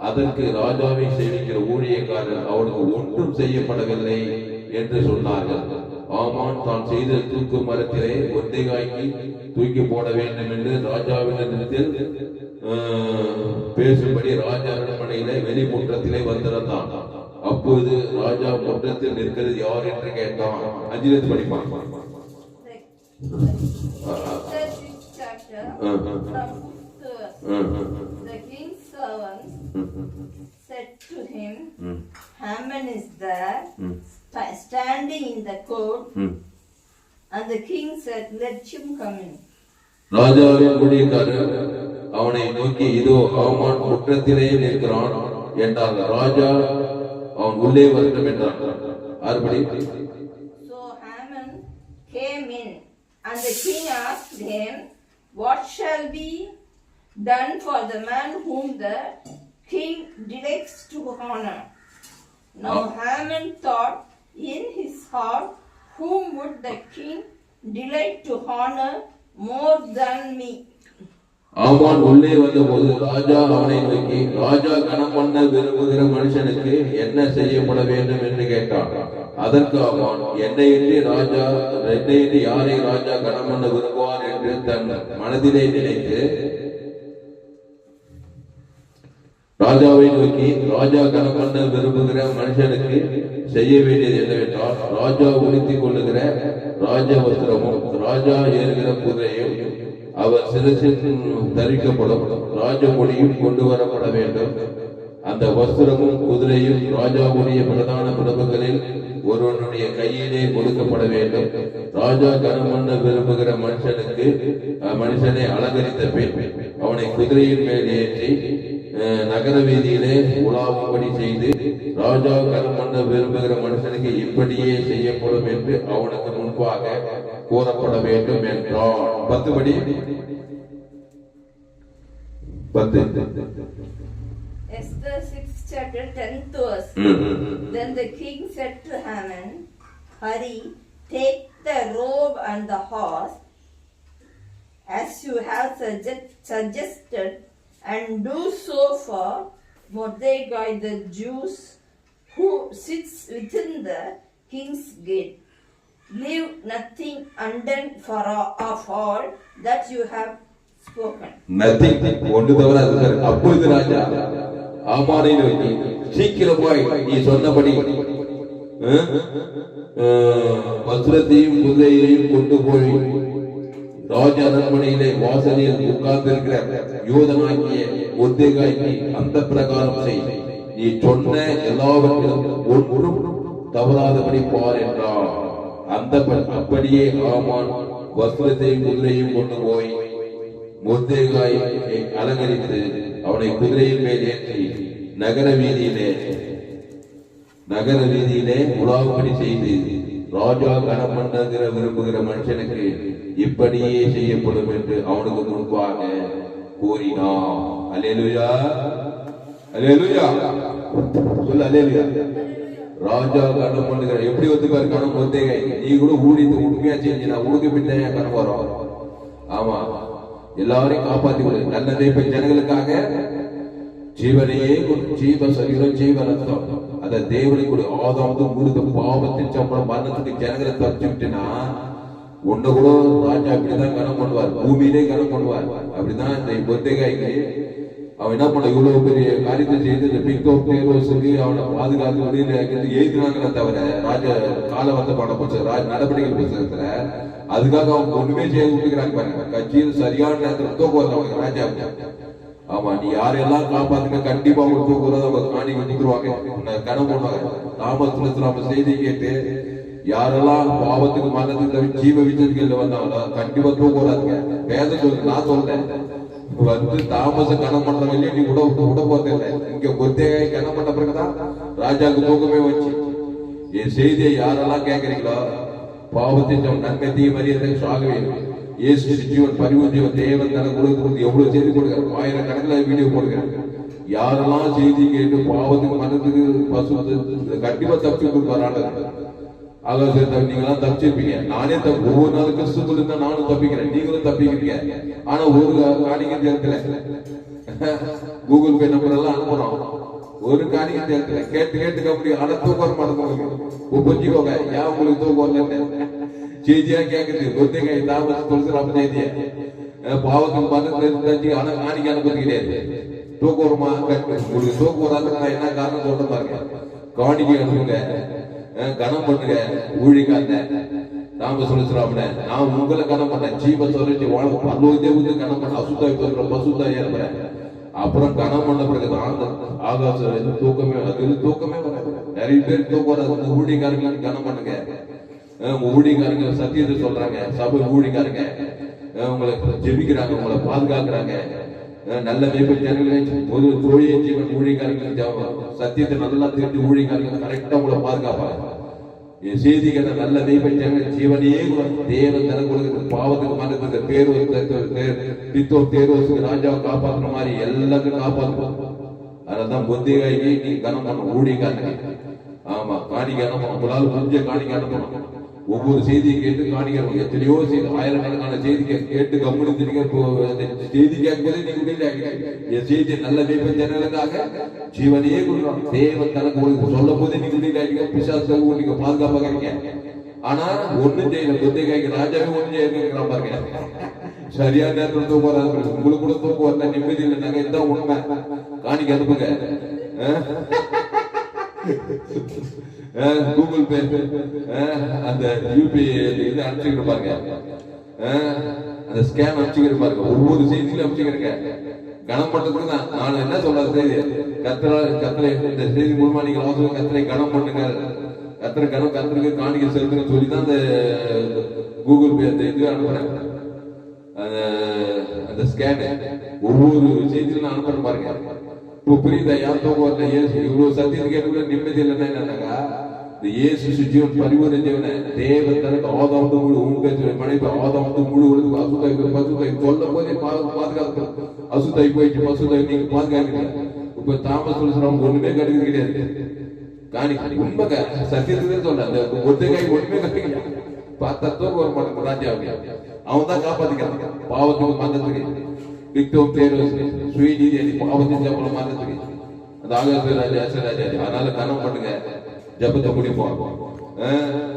அதற்கு ராஜாவை சேவிக்கிற ஊழியக்காரர் அவனுக்கு ஒன்றும் செய்யப்படவில்லை என்று சொன்னார்கள். ஆமான் தான் செய்த தூக்கு மரத்திலே மொர்தெகாய்க்கு தூக்கி போட வேண்டும் என்று ராஜாவினிடத்தில் பேசும்படி ராஜா அரண்மனையிலே வெளிமுற்றத்திலே வந்திருந்தான். அப்போது ராஜா முற்றத்தில் நிற்கிறது யார் என்று கேட்டான். 5 படிப்பான். The king's servants said to him, Haman is there, standing in the court, and the king said, "Let him come in." ராஜாவின் ஊழியக்காரர் அவனை நோக்கி, இதோ ஆமான் குற்றத்திலே நிற்கிறான் என்றார். ராஜா அவன் உள்ளே வரட்டும் என்றான். அறுபடி. So Haman came in, and the king asked him, "What shall be done for the man whom the king delights to honor?" Now Haman thought in his heart, "Whom would the king delight to honor more than me?" ஆமான் உள்ளே வந்தபோது ராஜா அவனை நோக்கி, ராஜா கனம் பண்ண விரும்புகிற மனுஷனுக்கு என்ன செய்யப்பட வேண்டும் என்று கேட்டான். அதற்கு ஆமான், என்னையின்றி யாரை ராஜா கனம் பண்ண விரும்புவார் என்று தன் மனதிலே நினைத்து ராஜாவை நோக்கி, ராஜா கனம் பண்ண விரும்புகிற மனுஷனுக்கு செய்ய வேண்டியது என்னவென்றால், ராஜா உடுத்திக் கொள்ளுகிற ராஜ வஸ்திரமும் ராஜா ஏறுகிற குதிரையும் அவர் சிரசில் தரிக்கப்படும் ராஜமொழியும் கொண்டு வரப்பட வேண்டும். அந்த வஸ்திரமும் குதிரையும் ராஜாவுடைய பிரதான பிரபுகளில் ஒருவனுடைய கையிலே கொடுக்கப்பட வேண்டும். ராஜா கனம் பண்ண விரும்புகிற மனுஷனை அலங்கரித்த பின் அவனை குதிரையின் மேல் ஏற்றி நகர வீதியிலே உலாவும்படி செய்து, ராஜா கனம் பண்ண விரும்புகிற மனுஷனுக்கு இப்படியே செய்யப்படும் என்று அவனுக்கு முன்பாக கூறப்பட வேண்டும் என்றான். 10 படி. 10. Esther 6 chapter 10th verse. Then the king said to Haman, "Hurry, take the robe and the horse, as you have suggested, and do so for Mordecai the Jew, who sits within the king's gate. Leave nothing undone of all that you have spoken." Nothing. ஒன்று தவிர அது. அப்பொழுது ராஜா ஆமானை நோக்கி, சீக்கிரமாய் நீ சொன்னபடி வஸ்திரத்தையும் குதிரையையும் கொண்டு போய் ராஜ அரண்மனையிலே வாசலில் உட்கார்ந்திருக்கிற யூதனாகிய மொர்தெகாய்க்கு அந்த பிரகாரம் செய். நீ சொன்ன எல்லாவற்றிலும் ஒன்றும் தவறாதபடி பார் என்றார். அப்படியே ஆமான் வஸ்திரத்தையும் குதிரையும் கொண்டு போய் மொர்தெகாயை அலங்கரித்து அவனை குதிரையின் மேல் ஏற்றி நகர வீதியிலே உலாவும்படி செய்து, ராஜா கனம் பண்ண விரும்புகிற மனுஷனுக்கு இப்படியே செய்யப்படும் என்று அவனுக்கு முன்பாக கூறினான். அல்லேலூயா, அல்லேலூயா. சொல்ல அல்லேலூயா. ராஜா கனம் பண்ணுகிற எப்படி ஒத்துக்காரு கனம் மொர்தெகாய். நீ கூட ஊழித்து உண்மையா செஞ்சு நான் உடுக்க பின்ன கனம் வரும். ஆமா, எல்லாரையும் காப்பாத்தி கொடு. நல்லதை இப்ப ஜனங்களுக்காக ஜீவனையே ஜீவ சரீரம் ஜீவ ரத்தம் அத தேவனை கொடு. ஆதாம் முழுக்க பாவத்தின் சம்பளம் மரணத்துக்கு ஜனங்களை தப்பிச்சு விட்டுனா ஒண்ணு கூட ராஜா அப்படிதான் கனம் பண்ணுவார், பூமியிலே கனம் பண்ணுவார். அப்படிதான் இந்த மொர்தெகாய்க்கு அவன் என்ன பண்ண இவ்வளவு பெரிய காரியத்தை செய்து இந்த பிக்தோக்கு அவனை பாதுகாத்து வெளியில எழுதினாங்களே தவிர ராஜ காலவத்த பாட நடவடிக்கை புத்தகத்துல அதுக்காக அவங்க ஒண்ணுமே செய்ய விட்டுக்கிறாங்க பாருங்க. கட்சியில் சரியான நேரத்துல தூக்கம் வரல அவங்க ராஜா. ஆமா, நீ யாரெல்லாம் காப்பாத்துங்க கண்டிப்பா அவங்க தூக்குறது அவங்க காணி வச்சுக்குருவாங்க, கனம் பண்ணுவாங்க. தாமத்துல நம்ம செய்தி கேட்டு யாரெல்லாம் பாவத்துக்கு மரணத்துக்கு ஜீவ விச்சதிகள் வந்தாங்களோ கண்டிப்பா தூக்கம் வராதுங்க. வேதம் சொல்லுங்க, நான் சொல்றேன். தாமச கனம் பண்ற வழியா நீ விட போறதில்லை. இங்க மொர்தெகாய் கனம் பண்ண பிறகுதான் ராஜாவுக்கு தூக்கமே வச்சு. என் செய்தியை யாரெல்லாம் கேட்கறீங்களோ பாவத்தின் நன்மை தீமறியதை சாகவே இயேசு ஜீவன் பரிவு ஜீவன் தேவன் தனக்கு கொடுக்கிறது எவ்வளவு செய்தி கொடுக்கிறார். 1000 கணக்கில் வீடியோ போடுகிறார். யாரெல்லாம் செய்தி கேட்டு பாவத்துக்கு மனத்துக்கு பசு கண்டிப்பா தப்பிச்சு கொடுப்பாரு. ஆகாசத்தை நீங்களாம் தப்பிச்சிருப்பீங்க. நானே ஒவ்வொரு நாள் கிறிஸ்துக்குள்ள இருந்தா நானும் தப்பிக்கிறேன், நீங்களும் தப்பிக்கிறீங்க. ஆனா ஒரு காணிக்கை நேரத்துல கூகுள் பே நம்பர் எல்லாம் அனுப்புறோம். ஒரு காணிக்கை நேரத்துல கேட்டு அப்படி ஆனா தூக்கம் மாட்டோம். புரிஞ்சுக்கோங்க, ஏன் உங்களுக்கு தூக்கம் வரலன்னு செய்தியா கேக்குது. மொர்தெகாய் தாமஸ் சொல்றாம செய்திய பாவத்துக்கு மனத்துல ஆனா காணிக்கை அனுப்பது கிடையாது. தூக்கம் வருமா? உங்களுக்கு தூக்கம் வராதுன்னா என்ன காரணம் சொல்ற பாருங்க. காணிக்கை அனுப்புங்க, கனம் பண்ணுங்க. ஊழிக்காரன நாம சொல்லுறாப்ல, நான் உங்களை கனம் பண்ண ஜீவ சொல்லி பல்லோதே கனம் பண்ண அசுத்தாய் பசுத்தாய் ஏற்படுறேன். அப்புறம் கனம் பண்ண பிறகுதான் அந்த ஆகாசம் தூக்கமே அது தூக்கமே வராது. நிறைய பேர் தூக்கம் வராது. உங்க ஊழியக்காரங்களுக்கு கனம் பண்ணுங்க. உங்க ஊழியக்காரங்க சத்தியத்தை சொல்றாங்க, சபை ஊழியக்காரங்க உங்களை ஜெபிக்கிறாங்க, உங்களை பாதுகாக்கிறாங்க. நல்ல மேய்ப்பு ஜனங்களே ஒரு தொழில் ஜீவன் ஊழியக்காரங்களுக்கு சத்தியத்தை நல்லா தெரிஞ்சு ஊழியக்காரங்க கரெக்டா உங்களை பாதுகாப்பாங்க. செய்திகளை நல்ல மேய்ப்பு ஜனங்கள் ஜீவனையே தேவன் தர கொடுக்குறது பாவத்துக்கு மனதுக்கு பித்தோர் தேர்வசுக்கு ராஜாவை காப்பாற்றுற மாதிரி எல்லாத்தையும் காப்பாற்றுவோம். அதனால்தான் பொந்திகாய்க்கு நீ கனம் பண்ண ஊழியக்காரங்க. ஆமா, காணிக்கை அனுப்பணும். உங்களால் கொஞ்சம் காணிக்கை அனுப்பணும். ஒவ்வொரு செய்தியை கேட்டு காணிக்கிறோம். எத்தனையோ செய்தி, ஆயிரக்கணக்கான செய்தி கேட்டு கம்முனிங்க. செய்தி கேட்பதே நீங்க என் செய்தி நல்ல மேய்ப்பு ஜனங்களுக்காக ஜீவனையே கொடுக்குறோம். தேவன் தனக்கு உங்களுக்கு சொல்லும் போதே நீங்க உடனே பிசாசு நீங்க பாதுகாப்பாக இருக்கீங்க. ஆனா ஒண்ணு செய்யல. பொந்திகாய்க்கு ராஜாவே ஒண்ணு செய்ய பாருங்க. சரியான நேரத்தில் தூக்கம் வராது. உங்களுக்கு கூட தூக்கம் வரல, நிம்மதி இல்லை. நாங்க இதுதான் உண்மை. காணிக்கை அனுப்புங்க. கூகுள் பே அந்த யூபிஐ இது அனுப்பிச்சுக்கிட்டு பாருங்க. அந்த ஸ்கேன் அனுப்பிச்சுக்கிட்டு பாருங்க. ஒவ்வொரு செய்தியிலும் அனுப்பிச்சுக்கிறேங்க. கனம் பண்றதுக்கு தான் நான் என்ன சொல்றது, செய்தி கத்தரை இந்த செய்தி மூலமா நீங்க வாசல் கத்தரை கனம் பண்ணுங்க. கத்தருக்கு காணிக்கை செலுத்துங்க சொல்லிதான் அந்த கூகுள் பே அந்த இது அனுப்புறேன். அந்த ஸ்கேன் ஒவ்வொரு செய்தியிலும் நான் அனுப்புறேன் பாருங்க. புரியுதா? யார் தூக்கம் வரல, இவ்வளவு சத்தியத்துக்கு கேட்க நிம்மதி இல்லைன்னா என்னன்னாக்கா, இந்த இயேசு ஜீவன் பரிபூரண ஜீவனை தேவன் தனக்கு ஆதாம் முழு உங்க மனைவி ஆதாம் முழு அசுத்தாய் பசுத்தாய் சொல்லும் போதே பாதுகாப்பு. அசுத்தாய் போயிடுச்சு, பசுத்தாய் நீங்க பாதுகாக்கிறீங்க. இப்ப தாமஸ் சொல்றவங்க ஒண்ணுமே கிடைக்கிறது கிடையாது. காணி உண்மைங்க சத்தியத்துக்கு சொல்ற அந்த ஒத்தைக்காய் ஒண்ணுமே கிடைக்கல. பார்த்தா தூக்கம் வர மாட்டேன் ராஜாவுக்கு. அவன் தான் காப்பாத்திக்கிறான் பாவத்துக்கு மந்தத்துக்கு. விக்டோர் தேர்வு சுயநீதி பாவத்தின் ஜபல மாற்றத்துக்கு அந்த ஆகாச ராஜா ராஜா. அதனால கனம் பண்ணுங்க, ஜபத்தை முடிப்போம்.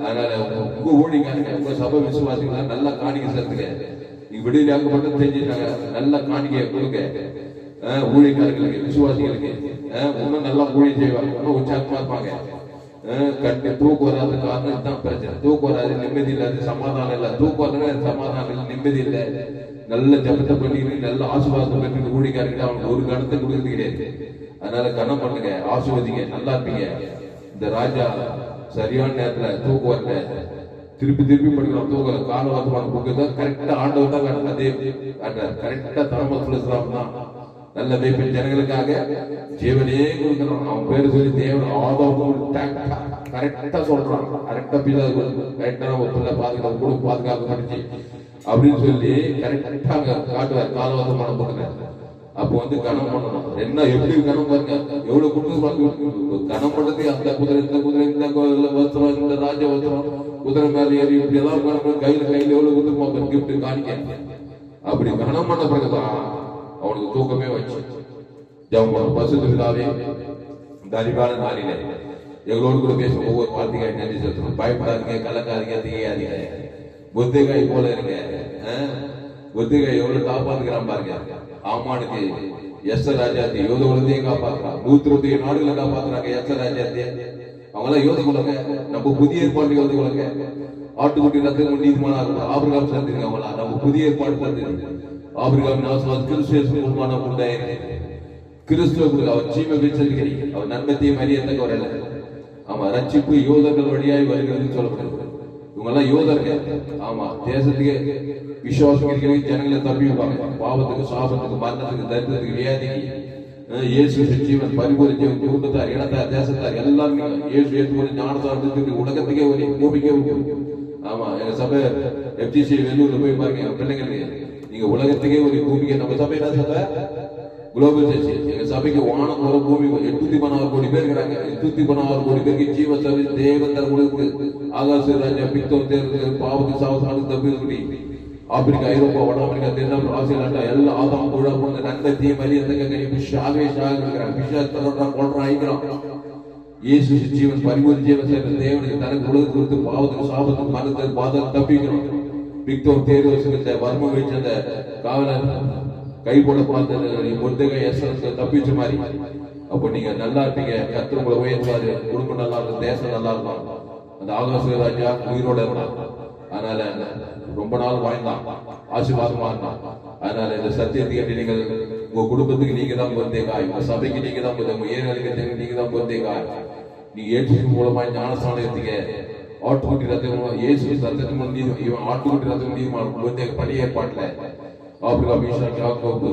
அதனால உங்க ஊழியக்காரங்க உங்க சபை விசுவாசிகளா நல்லா காணிக்கை செலுத்துங்க. நீங்க விடுதலையாக மட்டும் தெரிஞ்சுட்டாங்க. நல்ல காணிக்கையை கொடுங்க ஊழியக்காரர்களுக்கு, விசுவாசிகளுக்கு. இன்னும் நல்லா ஊழியம் செய்வாங்க, இன்னும் உற்சாகமா இருப்பாங்க. கட்டி தூக்கம் வராத காரணம் இதுதான் பிரச்சனை. தூக்கம் வராது, நிம்மதி இல்லாது, சமாதானம் இல்லை. தூக்கம் வராது, சமாதானம் இல்லை, நிம்மதி இல்லை. நல்ல ஜபத்தை பண்ணிட்டு நல்ல ஆசீர்வாதத்தை பண்ணிட்டு ஊழியக்காரங்க அவனுக்கு ஒரு கணத்தை கொடுக்கறது கிடையாது. அதனால கனம் பண்ணுங்க, ஆசீர்வதிங்க, நல்லா இருப்பீங்க. இந்த ராஜா சரியான நேரத்துல தூக்கம் வரல, திருப்பி படிக்கிறோம். தூக்கம் காலவாசமான புக்கு தான் கரெக்டா ஆண்டவர் தான் அதே கரெக்டா தாமஸ் தான் நல்ல மேய்ப்பு ஜனங்களுக்காக ஜீவனையே கொடுக்கணும். அவன் பேரு சொல்லி தேவன் ஆதாம் கரெக்டா சொல்றான். கரெக்டா பிள்ளை கரெக்டா ஒரு பிள்ளை பாதுகாப்பு கூட பாதுகாப்பு அப்படின்னு சொல்லி கரெக்டா காட்டுவார். காலவாசமான புக்கு அப்போ கனம் பண்ணணும். என்ன எப்படி கனம் பாருங்க, எவ்வளவு கொடுத்து கனம் பண்றதுக்கு அந்த குதிரை இந்த குதிரை இந்த வஸ்திரம் இந்த ராஜ வஸ்திரம் குதிரை மேல ஏறி இப்படி எல்லாம் கையில எவ்வளவு கொடுத்துருப்பாங்க கிஃப்ட் காணிக்க. அப்படி கனம் பண்ண பிறகுதான் அவனுக்கு தூக்கமே வச்சு ஜெபம் பசுதாவே இந்த அறிவான நாளிலே எங்களோடு கூட பேசும் ஒவ்வொரு வார்த்தைக்காய் நன்றி செலுத்தணும். பயப்படாதீங்க, கலக்காதீங்க, திகையாதீங்க. புத்திகாய் போல இருங்க. புத்திகாய் எவ்வளவு காப்பாத்துக்கிறான் பாருங்க. ஆமானுக்கு எஸ்ஸ ராஜாத்தி யோத குலத்தையும் காப்பாத்துறான். 120 நாடுகளை காப்பாத்துறாங்க எஸ்ஸ ராஜாத்தி. அவங்க எல்லாம் யோத குலங்க. நம்ம புதிய ஏற்பாடு யோத குலங்க. ஆட்டுக்குட்டி ரத்தம் நீதிமான ஆபிரகாம் சேர்ந்துருங்க. அவங்களா நம்ம புதிய ஏற்பாடு சேர்ந்து ஆபிரகாம் நாசம் கிறிஸ்துவ உண்மான உண்டாயிருக்கு. கிறிஸ்துவ அவர் ஜீவ வீச்சல் அவர் நன்மத்தையும் அறியத்தக்க வரல. ஆமா, ரட்சிப்பு யோதர்கள் வழியாய் வருகிறது சொல்லப்படுது. இவங்க எல்லாம் யோதர்கள். ஆமா, தேசத்துக்கு விசுவாசம் ஜனங்களை தப்பி வைப்பாங்க. பாவத்துக்கு, சாபத்துக்கு, மரணத்துக்கு, தரித்திரத்துக்கு, வியாதிக்கு. இயேசு ஜீவன் பரிபூரண ஜீவன் குடும்பத்தார், இனத்தார், தேசத்தார் எல்லாருமே இயேசு ஏற்றுக்கொண்டு ஞானத்தார் உலகத்துக்கே ஒரு பூமிக்கே. ஆமா, எங்க சபை FGC வெள்ளூர்ல போய் பாருங்க. எங்க பிள்ளைங்களுக்கு நீங்க உலகத்துக்கே ஒரு பூமிக்கு. நம்ம சபை என்ன சபை? Global church. எங்க சபைக்கு வானம் ஒரு பூமி 816 கோடி பேர் இருக்கிறாங்க. 816 கோடி பேருக்கு ஜீவ சபை தேவந்தர் கொடுக்கு. ஆகாச ராஜா பித்தம் தேர்தல் பாவத்து சாவத்தாடு தப்பி ஆப்பிரிக்கா, ஐரோப்பா, வட அமெரிக்கா, தென் ஆசியா எல்லா ஆதாம் கூட நன்மத்தையும் மரியத்தக்க ஷாகவே ஷாக இருக்கிறாங்க. விஷயத்தான் கொள்றான் ஆயிக்கிறான். இயேசு ஜீவன் பரிபூர்ண ஜீவன் சேர்ந்த தேவனுக்கு தனக்கு உலகத்துக்கு கொடுத்து பாவத்துக்கு, சாபத்துக்கு, மரணத்துக்கு, பாதம் தப்பிக்கிறோம். விக்டோர் தேர்வு வர்ம வச்சு அந்த காவலர் கை போட பார்த்து பொறுத்தகை தப்பிச்ச மாதிரி. அப்போ நீங்க நல்லா இருப்பீங்க. கர்த்தர் உங்களை உயர்த்துவாரு. குடும்பம் நல்லா இருக்கும், தேசம் நல்லா இருக்கும். அந்த ஆகாச ராஜா உயிரோட இருந்தான். அதனால ரொம்ப நாள் வாழ்ந்தான், ஆசீர்வாதமா இருந்தான். அதனால இந்த சத்தியத்தை நீங்கள் உங்க குடும்பத்துக்கு நீங்க தான் பொறுத்தேகாய், உங்க சபைக்கு நீங்க தான் பொறுத்த, உங்க ஏரியாளுக்கு நீங்க தான் பொறுத்தேகாய். நீங்க ஏற்று மூலமா ஞானஸ்தானம் எடுத்தீங்க. ஆட்டுக்குட்டி ரத்தம் மூலம் இயேசு ரத்தத்தின் மூலம் இவன் ஆட்டுக்குட்டி ரத்தம் பொறுத்தேக பழைய ஏற்பாட்டுல ஆபிரகாம் ஈசாக்கு யாக்கோபு.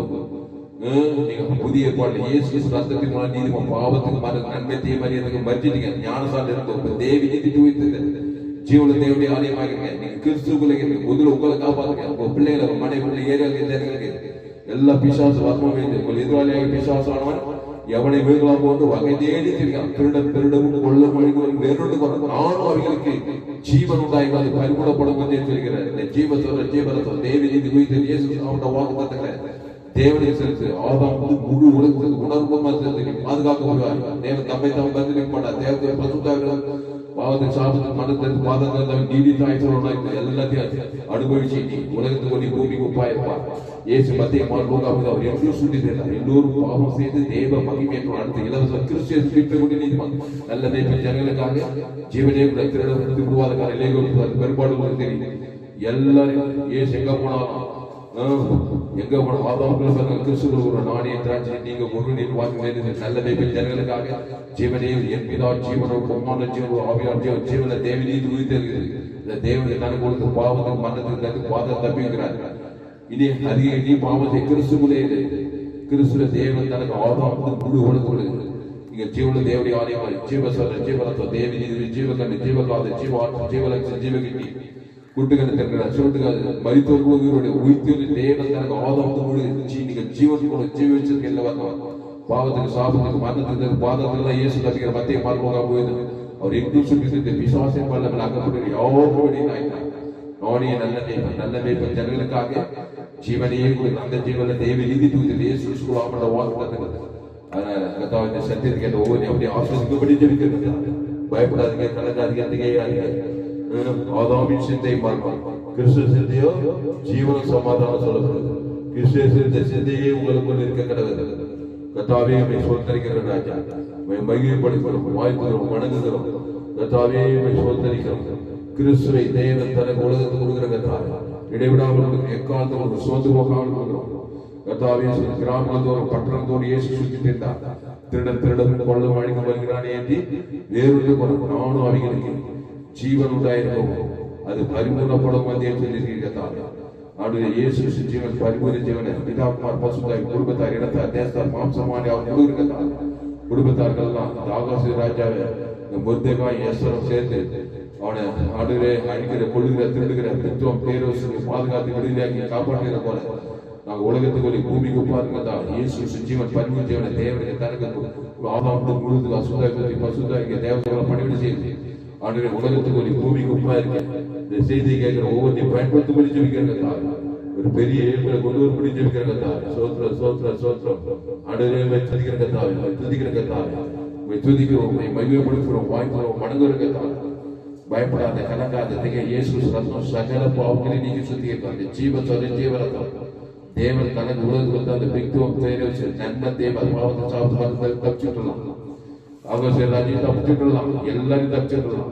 நீங்க புதிய ஏற்பாட்டுல இயேசு ரத்தத்தின் மூலம் நீதி பாவத்துக்கு மறு நன்மை தீமறியதுக்கு மறிச்சிட்டீங்க. ஞானஸ்தானம் எடுத்து தேவி நீதி தூய்த்து ஜீவன தேவனுடைய ஆலயமாகிறீங்க. நீங்க கிறிஸ்துக்குள்ள முதல்ல உங்களை காப்பாத்துங்க. உங்க பிள்ளைகளை மனைவி பிள்ளை ஏரியாவுக்கு எல்லா பிசாசு வர்மம் வைத்து உங்கள் எதிராளியாக பிசாசு ஆனவன் எவனை வீழ்கலாம் போன்று வகை தேடி தெரியும். திருடமும் கொள்ளும் வழிகளும் வேறொன்று நானும் அவர்களுக்கு ஜீவன் உண்டாய்கள் பரிபூடப்படும் என்று சொல்கிறேன். இந்த ஜீவரத்தம் தேவி நீதி குறித்து இயேசு அவருடைய வாக்குத்தத்தங்களை தேவனை செலுத்து. ஆதாம் முழு உலகத்துக்கு உணர்வுமா செலுத்தி பாதுகாக்கப்படுவார். தேவன் தம்மை தம் பதிலிக்க மாட்டார். தேவத்தை பசுத்தார்கள் பாவத்துக்கு சாபத்துக்கு மனத்திற்கு பாதத்தில் நீடித்தாய் சொல்லணும். எல்லாத்தையும் அனுபவிச்சு நீ உலகத்துக்கு ஒரு பூமிக்கு உப்பாயிருப்பார். இயேசு மத்திய மார்போகாமல் அவர் எல்லோரும் சுட்டி சேர்ந்தார். எல்லோரும் பாவம் செய்து தேவ மகிமையை அடுத்த இலவச கிறிஸ்டியன் மீட்பை கொண்டு நீதிமான் நல்ல தேவ ஜனங்களுக்காக ஜீவனே விடுவாதக்கான இலைகள் பெரும்பாடு தெரியும். எல்லாரும் இயேசு எங்க போனாலும் எங்க போன ஆதாம் கிறிஸ்துவ நாணய திராட்சை நீங்க ஒரு நீர் வாக்கு நல்ல தேவ ஜனங்களுக்காக ஜீவனே என் பிதா ஜீவனோடு பொம்மான ஜீவனோடு ஆவியார் ஜீவன தேவ நீதி உயிர்த்தெழுகிறது. இந்த தேவனை தனக்கு கொடுத்து பாவத்துக்கு மன்னத்துக்கு பாதம் தப்பிக்கிறார். இனி அதிக நீ பாவத்தை கிறிஸ்துவிலே கிறிஸ்துவ தேவன் தனக்கு ஆதாம் முழு உலக இங்க ஜீவன தேவடைய ஆலயமாய் ஜீவசர ஜீவரத்த தேவி நீதி ஜீவகண்டு ஜீவகாத ஜீவாட்சி ஜீவலட்ச ஜீவகிட்டி குட்டுகண்டு தெரிகிறார். சொல்லிட்டு மரித்தோர்களுடைய உயிர்த்து தேவன் தனக்கு ஆதாம் முழு நீங்க ஜீவன் கூட ஜீவிச்சிருக்க எல்லா பாவத்துக்கு சாபத்துக்கு மரணத்துக்கு பாதத்துக்கு இயேசு தப்பிக்கிற மத்திய பார்ப்போக போயிது. அவர் எங்கும் சுற்றி விசுவாசம் பண்ண அகப்பட்டு யாரும் நானே நல்ல மேய்ப்பன் ஜனங்களுக்காக ஜீவனையே அந்த ஜீவன தேவி நீதி தூக்கில் இயேசு சுலாமோட வாக்குத்தத்தங்கள். அதனால கர்த்தாவின் சத்தியத்துக்கு கேட்ட ஒவ்வொரு அப்படியே ஆசிரியப்படி ஜெபிக்கிறது. பயப்படாதீங்க, கலங்காதீங்க, திகையாதீங்க. ஆதாமின் சிந்தை மாறும், கிறிஸ்துவ சிந்தையோ ஜீவன சமாதானம் சொல்லப்படுது. கிறிஸ்துவ சிந்த சிந்தையே உங்களுக்குள் இருக்க கடவுது. கர்த்தாவே உம்மை சோதரிக்கிற ராஜா, மகிமைப்படுத்துகிறோம், வாழ்த்துகிறோம், வணங்குகிறோம். கர்த்தாவே உம்மை சோதரிக்கிறோம். கிறிஸ்துவை தேவன் தனக்கு உலகத்துக்கு கொடுக்கிற கர்த்தாவே இடைவிடாமல் எக்காலத்தோடு சோர்ந்து போகாமல் கொடுக்கிறோம். கர்த்தாவே கிராமத்தோறும் பட்டணத்தோடு இயேசு சுற்றி திரிந்தார். திருடன் கொள்ளும் வழிக்கு வருகிறானே ஏந்தி வேறொன்று நானும் அவர்களுக்கு ஜீவன் உண்டாயிருக்கும், அது பரிபூர்ணப்படும் மத்திய சொல்லியிருக்கிறார். அவருடைய இயேசு ஜீவன் பரிபூர்ண ஜீவனை பிதாகுமார் பசுதாய் குடும்பத்தார் இடத்தார் தேசத்தார் மாம்சமானி அவர் கொடுக்கிறார். குடும்பத்தார்கள்லாம் ஆகாச ராஜாவை முர்தெகாய் எஸ்தரும் சேர்ந்து அவனை ஆடுகிற அடிக்கிற கொள்ளுகிற திருடுகிற பித்துவம் பேரோசு பாதுகாத்து விடுதலையாக்கி காப்பாற்றுகிற போல நாங்கள் உலகத்துக்கு ஒரு பூமிக்கு பாருங்கதா இயேசு ஜீவன் பரிபூர்ண ஜீவனை தேவனுடைய தனக்கு ஆதாம் முழுது அசுதாய் பசுதாய் தேவதை பணிவிட செய்து ஆடுகிற உலகத்துக்கு ஒரு பூமிக்கு உப்பா இருக்கு. இந்த செய்தியை கேட்கிற ஒவ்வொன்றையும் பயன்படுத்த முடிஞ்சு ஜெபிக்கிறதா ஒரு பெரிய ஏழ்களை கொண்டு வர முடிஞ்சு ஜெபிக்கிறதா. சோத்ர சோத்ர சோத்ரம் ஆடுகிற துதிக்கிற கத்தாவை துதிக்கிற கத்தாவை துதிக்கிறோம், மகிமைப்படுத்துகிறோம், வாய்க்கிறோம், வணங்குகிற கத்தாவை. பயப்படாத, கலங்காத, திகை இயேசு ரத்தம் சகல பாவங்களை நீங்க சுத்தியிருக்காங்க. ஜீவரத்தம் தேவன் தனக்கு உலகத்துக்கு அந்த பிக்துவம் பேரை வச்சு நன்மை தேவன் பாவத்தை சாப்பிட்டு தப்பிச்சுட்டுலாம். ஆகாசராஜையும் தப்பிச்சுட்டுலாம், எல்லாரையும் தப்பிச்சுட்டுலாம்.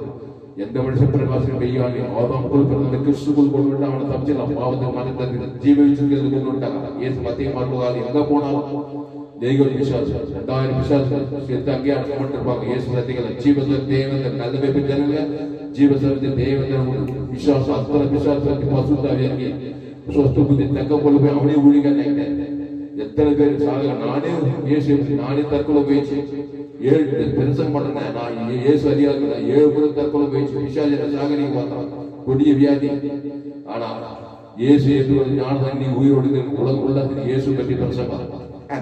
எந்த மனுஷன் பிரகாசம் பெய்யாங்க ஆதாம் கொடுக்கிறது கிறிஸ்துக்குள் கொண்டு விட்டு அவனை தப்பிச்சிடலாம். பாவத்தை மனத்தை ஜீவிச்சுக்கிறது கொண்டு விட்டாங்க. இயேசு மத்திய மாறுவதால் எங்க போனாலும் தேவன் விசுவாசம் 2000 விசுவாசம் சேர்த்து அங்கே அடக்கப்பட்டிருப்பாங்க. இயேசு சத்தியங்களை ஜீவச தேவன் நல்ல வைப்பு ஜனங்க ஜீவசத்தை தேவன் விசுவாசம் அத்தனை விசுவாசத்தை பசுத்தாவியாக்கி சொஸ்து புத்தி தக்க கொண்டு போய் அவனே ஊழிக எத்தனை பேர் சாக நானே இயேசு நானே தற்கொலை போயிடுச்சு 7 பெருசம் பண்றேன் நான் இயேசு அதிகாரம் 7 பேரும் தற்கொலை போயிடுச்சு. விசாஜன சாகரிக்கு பார்த்தான் கொடிய வியாதி. ஆனா இயேசு ஏற்று ஞானம் நீ உயிரோடு உலகம் உள்ள இயேசு பற்றி பெருசம்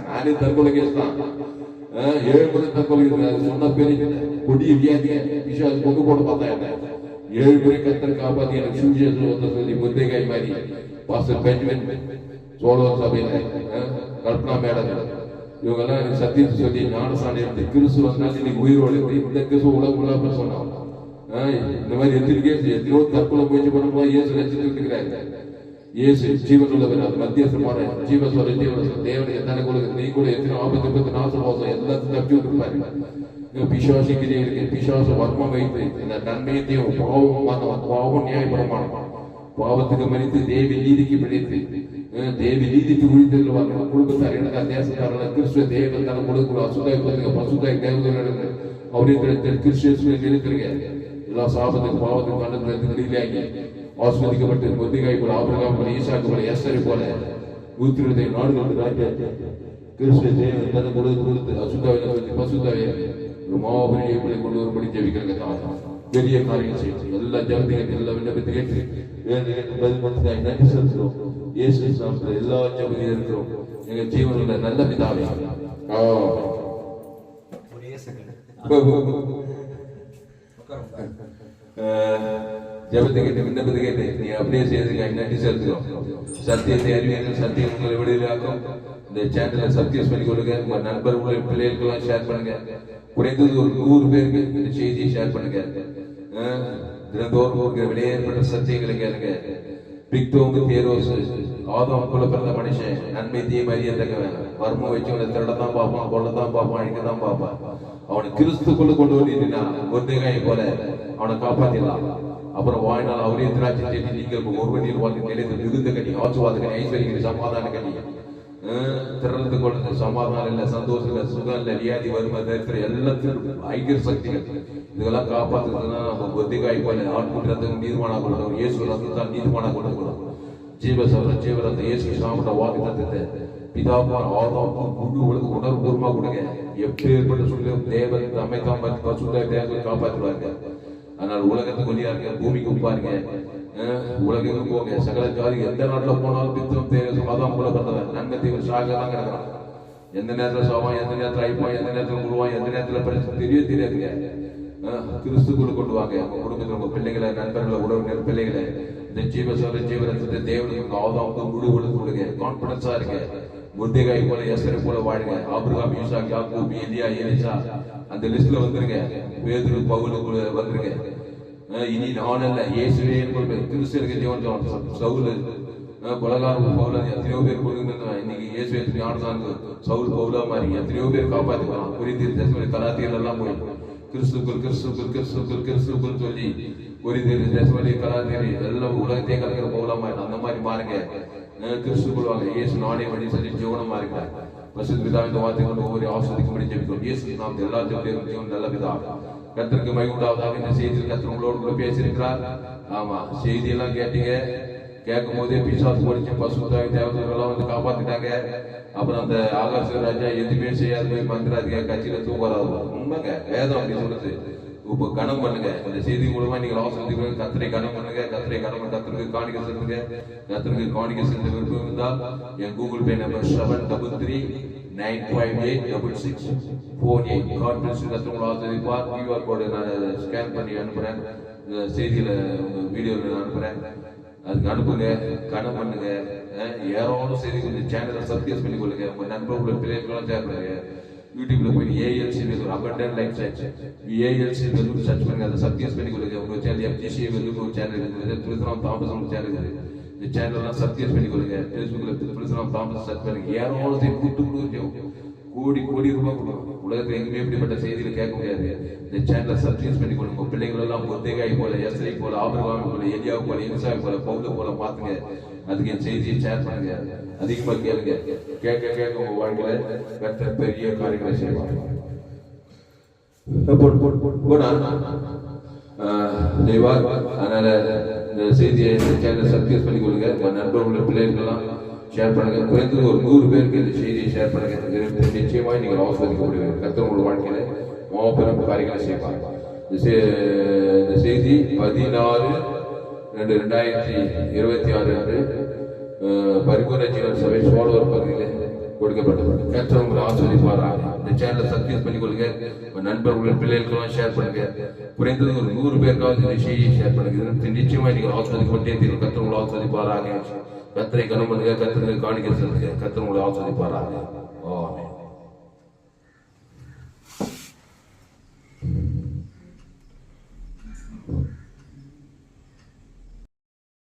நானே தற்கொலை கேஸ் தான் 7 பேரும் தற்கொலை சொன்ன பேரு கொடிய வியாதிய விசாஜ் கொண்டு போட பார்த்தா 7 பேரை கத்தர் காப்பாத்தி எனக்கு சுவிசேஷத்தை சொல்லி முத்தைகாய் மாதிரி பாஸ்டர் பெஞ்சமின் சோழர் சபையில கல்பனா மேடம் இவங்கெல்லாம் எனக்கு சத்தியத்தை சொல்லி ஞானசாலை எடுத்து கிறிஸ்து வந்தால் இன்னைக்கு உயிரோடு இந்த கிறிஸ்து உலக சொன்னாங்க. இந்த மாதிரி எத்தனையோ தற்கொலை முயற்சி பண்ணும்போது இயேசு ரசித்து இருக்கிறாங்க. இயேசு ஜீவன் உள்ளவர், அது மத்தியஸ்தமான ஜீவசோர ஜீவன தேவனை தனக்கு உலக நீ கூட எத்தனை ஆபத்து நாசம் மோசம் எல்லாத்தையும் தப்பி விட்டுருப்பாரு. பிசாசிக்கிட்டே இருக்கு, பிசாச வர்மம் வைத்து இந்த நன்மையத்தையும் பாவம் நியாயபரமான பாவத்துக்கு மனித்து தேவி நீதிக்கு பிடித்து தேவி நீதிக்கு உயிர்த்தெழுவாங்க குடும்பத்தார் எனக்கு தேசத்தாரர்கள் கிறிஸ்துவ தேவன் தன கொடுக்கணும் அசுதாய் பண்ணுங்க பசுதாய் தேவதை அவரே கிறிஸ்துவ நிறுத்துறீங்க எல்லா சாபத்துக்கு பாவத்துக்கு கண்டத்துக்கு வெளியிலாகி ஆஸ்வதிக்கப்பட்டு பொத்திகாய் போல ஆபிரகாம் போல ஈசாக்கு போல எஸ்தரை போல 120 நாடுகள் ராஜா கிறிஸ்துவ தேவன் தன கொடுத்து அசுதாவை பசுதாவை ஒரு மாபெரிய இப்படி கொண்டு வரும்படி ஜெபிக்கிறங்க தான் பெரிய காரியம் செய்யும் எல்லா ஜபத்தையும் எல்லா விண்ணப்பத்தை கேட்டு பதில் பண்ணி நன்றி செலுத்துறோம் இயேசு நாமத்தில் எல்லா ஜபத்தையும் இருக்கிறோம் எங்க ஜீவனில் நல்ல பிதாவே ஜபத்தை கேட்டு விண்ணப்பத்தை கேட்டு நீ அப்படியே செய்யறதுக்கு நன்றி செலுத்துறோம் சத்தியத்தை அறிவீர்கள் சத்தியம் உங்களை விடுதலாக்கும் இந்த சேனலை சப்ஸ்கிரைப் பண்ணி கொடுங்க உங்க நண்பர்களுடைய பிள்ளைகளுக்கெல்லாம் ஷேர் பண்ணுங்க குறைந்தது ஒரு 100 பேருக்கு இந்த செய்தியை ஷேர் பண்ணுங்க தினந்தோறும் வெளியேற்பட்ட சத்தியங்களை கேளுங்க பிக்தோங்கு தேரோசு ஆதாம் போல பிறந்த மனுஷன் நன்மை தீமை அறியத்தக்கவன் மர்மம் வச்சவனை திருடத்தான் பார்ப்பான் கொள்ளத்தான் பார்ப்பான் அழிக்கத்தான் பார்ப்பான் அவனை கிறிஸ்துக்குள்ள கொண்டு வந்தீங்கன்னா ஒருத்தகாயை போல அவனை காப்பாத்திடலாம் அப்புறம் வாழ்நாள் அவரே திராட்சை செடி நீங்கள் ஒரு நீர் வாழ்க்கை நிலைத்து மிகுந்த கனி ஆசுவாத கனி ஐஸ்வர்ய கனி சமாதான கனி திறந்து கொள்ளுங்க சமாதானம் இல்ல சந்தோஷம் இல்ல சுகம் இல்ல வியாதி வறுமை தரித்திர எல்லாத்தையும் ஐக்கிய சக்திகள் இதெல்லாம் காப்பாத்துறதுன்னா நம்ம ஒத்திகாய் போல ஆட்கூட்டத்துக்கு நீதிமானா கொள்ளணும் இயேசு ரத்தத்தால் நீதிமானா கொள்ளணும் ஜீவரத்த இயேசு சாமட வாக்கு தத்துவத்தை பிதாப்பார் ஆதாம் முழு உணர்வு பூர்வமா கொடுங்க எப்படி ஏற்பட்ட சொல்லும் தேவன் அமைக்காம தேவத்தை காப்பாற்றுவாங்க அதனால உலகத்துக்கு ஒளியா இருக்க பூமிக்கு உப்பாருங்க உலகம் போங்க சகல ஜாதி எந்த நாட்டுல போனாலும் பித்தம் தேவை ஆதாம் போல பிறந்தவன் நன்மை தீவிர சாகதான் கிடக்கிறான் எந்த நேரத்துல சாவான் எந்த நேரத்துல அழிப்பான் எந்த நேரத்துல முழுவான் எந்த நேரத்துல பிரச்சனை தெரியாதுங்க கிறிஸ்துக்குள்ள கொண்டு வாங்க உங்க குடும்பத்துல உங்க பிள்ளைகளை நண்பர்களை உறவினர் பிள்ளைகளை இந்த ஜீவரத்தை தேவனுக்கு ஆதாமுக்கு முழு ஒழுங்கு கொடுங்க கான்பிடன்ஸா இருக்க முர்தேகாய் போல எஸ்தரை போல வாழுங்க ஆபிரகாம் ஈசாக் யாக்கூப் எலியா எலிசா அந்த லிஸ்ட்ல வந்துருங்க பேதுரு பவுல் வந்துருங்க இனி நான் அல்ல இயேசுவே கிறிஸ்துவருக்கு ஜீவன் சவுல் கொலகாரம் பவுல எத்தனையோ பேர் கொடுங்க இன்னைக்கு இயேசுவே ஞானசாங்க சவுல் பவுலா மாதிரி எத்தனையோ பேர் காப்பாத்திக்கலாம் குறித்து கலாத்திகள் எல்லாம் போய் கிறிஸ்துக்குள் சொல்லி ஒரு தேசமொழி கலாச்சாரி எல்லாம் உலகத்தையே கலக்கிற போகலாமா அந்த மாதிரி மாறுங்க கிறிஸ்துக்குள் வாங்க இயேசு நானே வழி சொல்லி ஜீவனமா இருக்கிறார் பசு பிதா இந்த வார்த்தை கொண்டு ஒவ்வொரு ஆஸ்வதிக்கும்படி ஜெபிக்கும் இயேசு நாம் எல்லா ஜெபத்தையும் நல்ல பிதா கர்த்தருக்கு மகிழ்வுண்டாவதாக இந்த செய்தியில் கர்த்தர் உங்களோடு கூட பேசியிருக்கிறார் ஆமா செய்தி எல்லாம் கேட்டீங்க கேட்கும் போதே பிசாசு முடிச்சு பசுத்தாய் தேவதைகள்லாம் வந்து காப்பாத்திட்டாங்க அப்புறம் அந்த ஆகாச ராஜா எதுவுமே செய்யாது மந்திராதிக கட்சியில தூங்குறாரு உண்மைங்க வேதம் அப்படி சொல்லுது இப்ப கணம் பண்ணுங்க இந்த செய்தி மூலமா நீங்க ஆசிரியர் கத்திரை கணம் பண்ணுங்க கத்திரை கணம் கத்திற்கு காணிக்க செலுத்துங்க கத்திற்கு காணிக்க செலுத்த விருப்பம் இருந்தால் என் கூகுள் பே நம்பர் 733-958-6648 கான்ஃபரன்ஸ் கத்திரங்களை ஆசிரியப்பார் QR கோடு நான் ஸ்கேன் பண்ணி அனுப்புறேன் செய்தியில வீடியோல அனுப்புறேன் அதுக்கு அனுப்புங்க கணம் பண்ணுங்க யாரோட செய்தி கொஞ்சம் சேனலை சப்ஸ்கிரைப் பண்ணி கொள்ளுங்க உங்க நண்பர்களுடைய பிள்ளைகளும் ஷேர் பண்ணுங்க யூடியூப்ல போய் ALC Vellore abundant life church ALC Vellore church பண்ணுங்க அதை சப்ஸ்கிரைப் பண்ணி கொள்ளுங்க உங்க சேனல் எஃப்ஜிசி வெல்லூர் ஒரு சேனல் இருக்குது திருத்தராம் தாமஸ் சேனல் இருக்குது இந்த சேனல்லாம் சப்ஸ்கிரைப் பண்ணி கொள்ளுங்க ஃபேஸ்புக்ல திருத்தராம் தாமஸ் சர்ச் பண்ணுங்க யாரோட செய்தி கூட்டு கொடுக்கும் கோடி ரூபாய் கொடுக்கும் உலகத்துல எங்குமே இப்படிப்பட்ட செய்திகள் கேட்க முடியாது இந்த சேனலை சப்ஸ்கிரைப் பண்ணி கொடுங்க பிள்ளைகள் எல்லாம் ஒத்தேகாய் போல எஸ்ரை போல ஆபிரகாம் போல எலியா போல இன்சாய் போல பவுல போல பாத்துங்க அதுக்கு என் செய்தியை ஷேர் பண்ணுங்க அதிகமா கேளுங்க கேட்க உங்க வாழ்க்கையில கர்த்தர் பெரிய காரியங்களை செய்வாங்க அதனால இந்த செய்தியை சேனலை சப்ஸ்கிரைப் பண்ணி கொடுங்க உங்க நண்பர்களுடைய பிள்ளைகளெல்லாம் ஷேர் பண்ணுங்க குறைந்தது ஒரு 100 பேருக்கு இந்த செய்தியை ஷேர் பண்ணுங்க நிச்சயமாய் நீங்கள் ஆஸ்வதிக்கப்படுவீர்கள் கர்த்தர் உங்கள் வாழ்க்கையில மாபெரும் காரியங்களை செய்வாங்க இந்த செய்தி 16/2/2026 அன்று பரிபூர்ண ஜீவன் சபை சோழவர் பகுதியில் கொடுக்கப்பட்டது கர்த்தர் உங்களை ஆஸ்வதிப்பாராக இந்த சேனலை சப்ஸ்கிரைப் பண்ணி கொடுங்க நண்பர்களுடைய பிள்ளைகளுக்கெல்லாம் ஷேர் பண்ணுங்க குறைந்தது ஒரு 100 பேருக்காவது இந்த செய்தியை ஷேர் பண்ணுங்க நிச்சயமாய் நீங்கள் ஆஸ்வதிக்கப்பட்டே தீரும் கர்த்தர் உங்களை ஆஸ்வதிப்பாராக கர்த்தரை கனம் பண்ணுங்க கர்த்தருக்கு காணிக்கை செலுத்துங்க கர்த்தர் உங்களை ஆஸ்வதிப்பாராக ஆமென்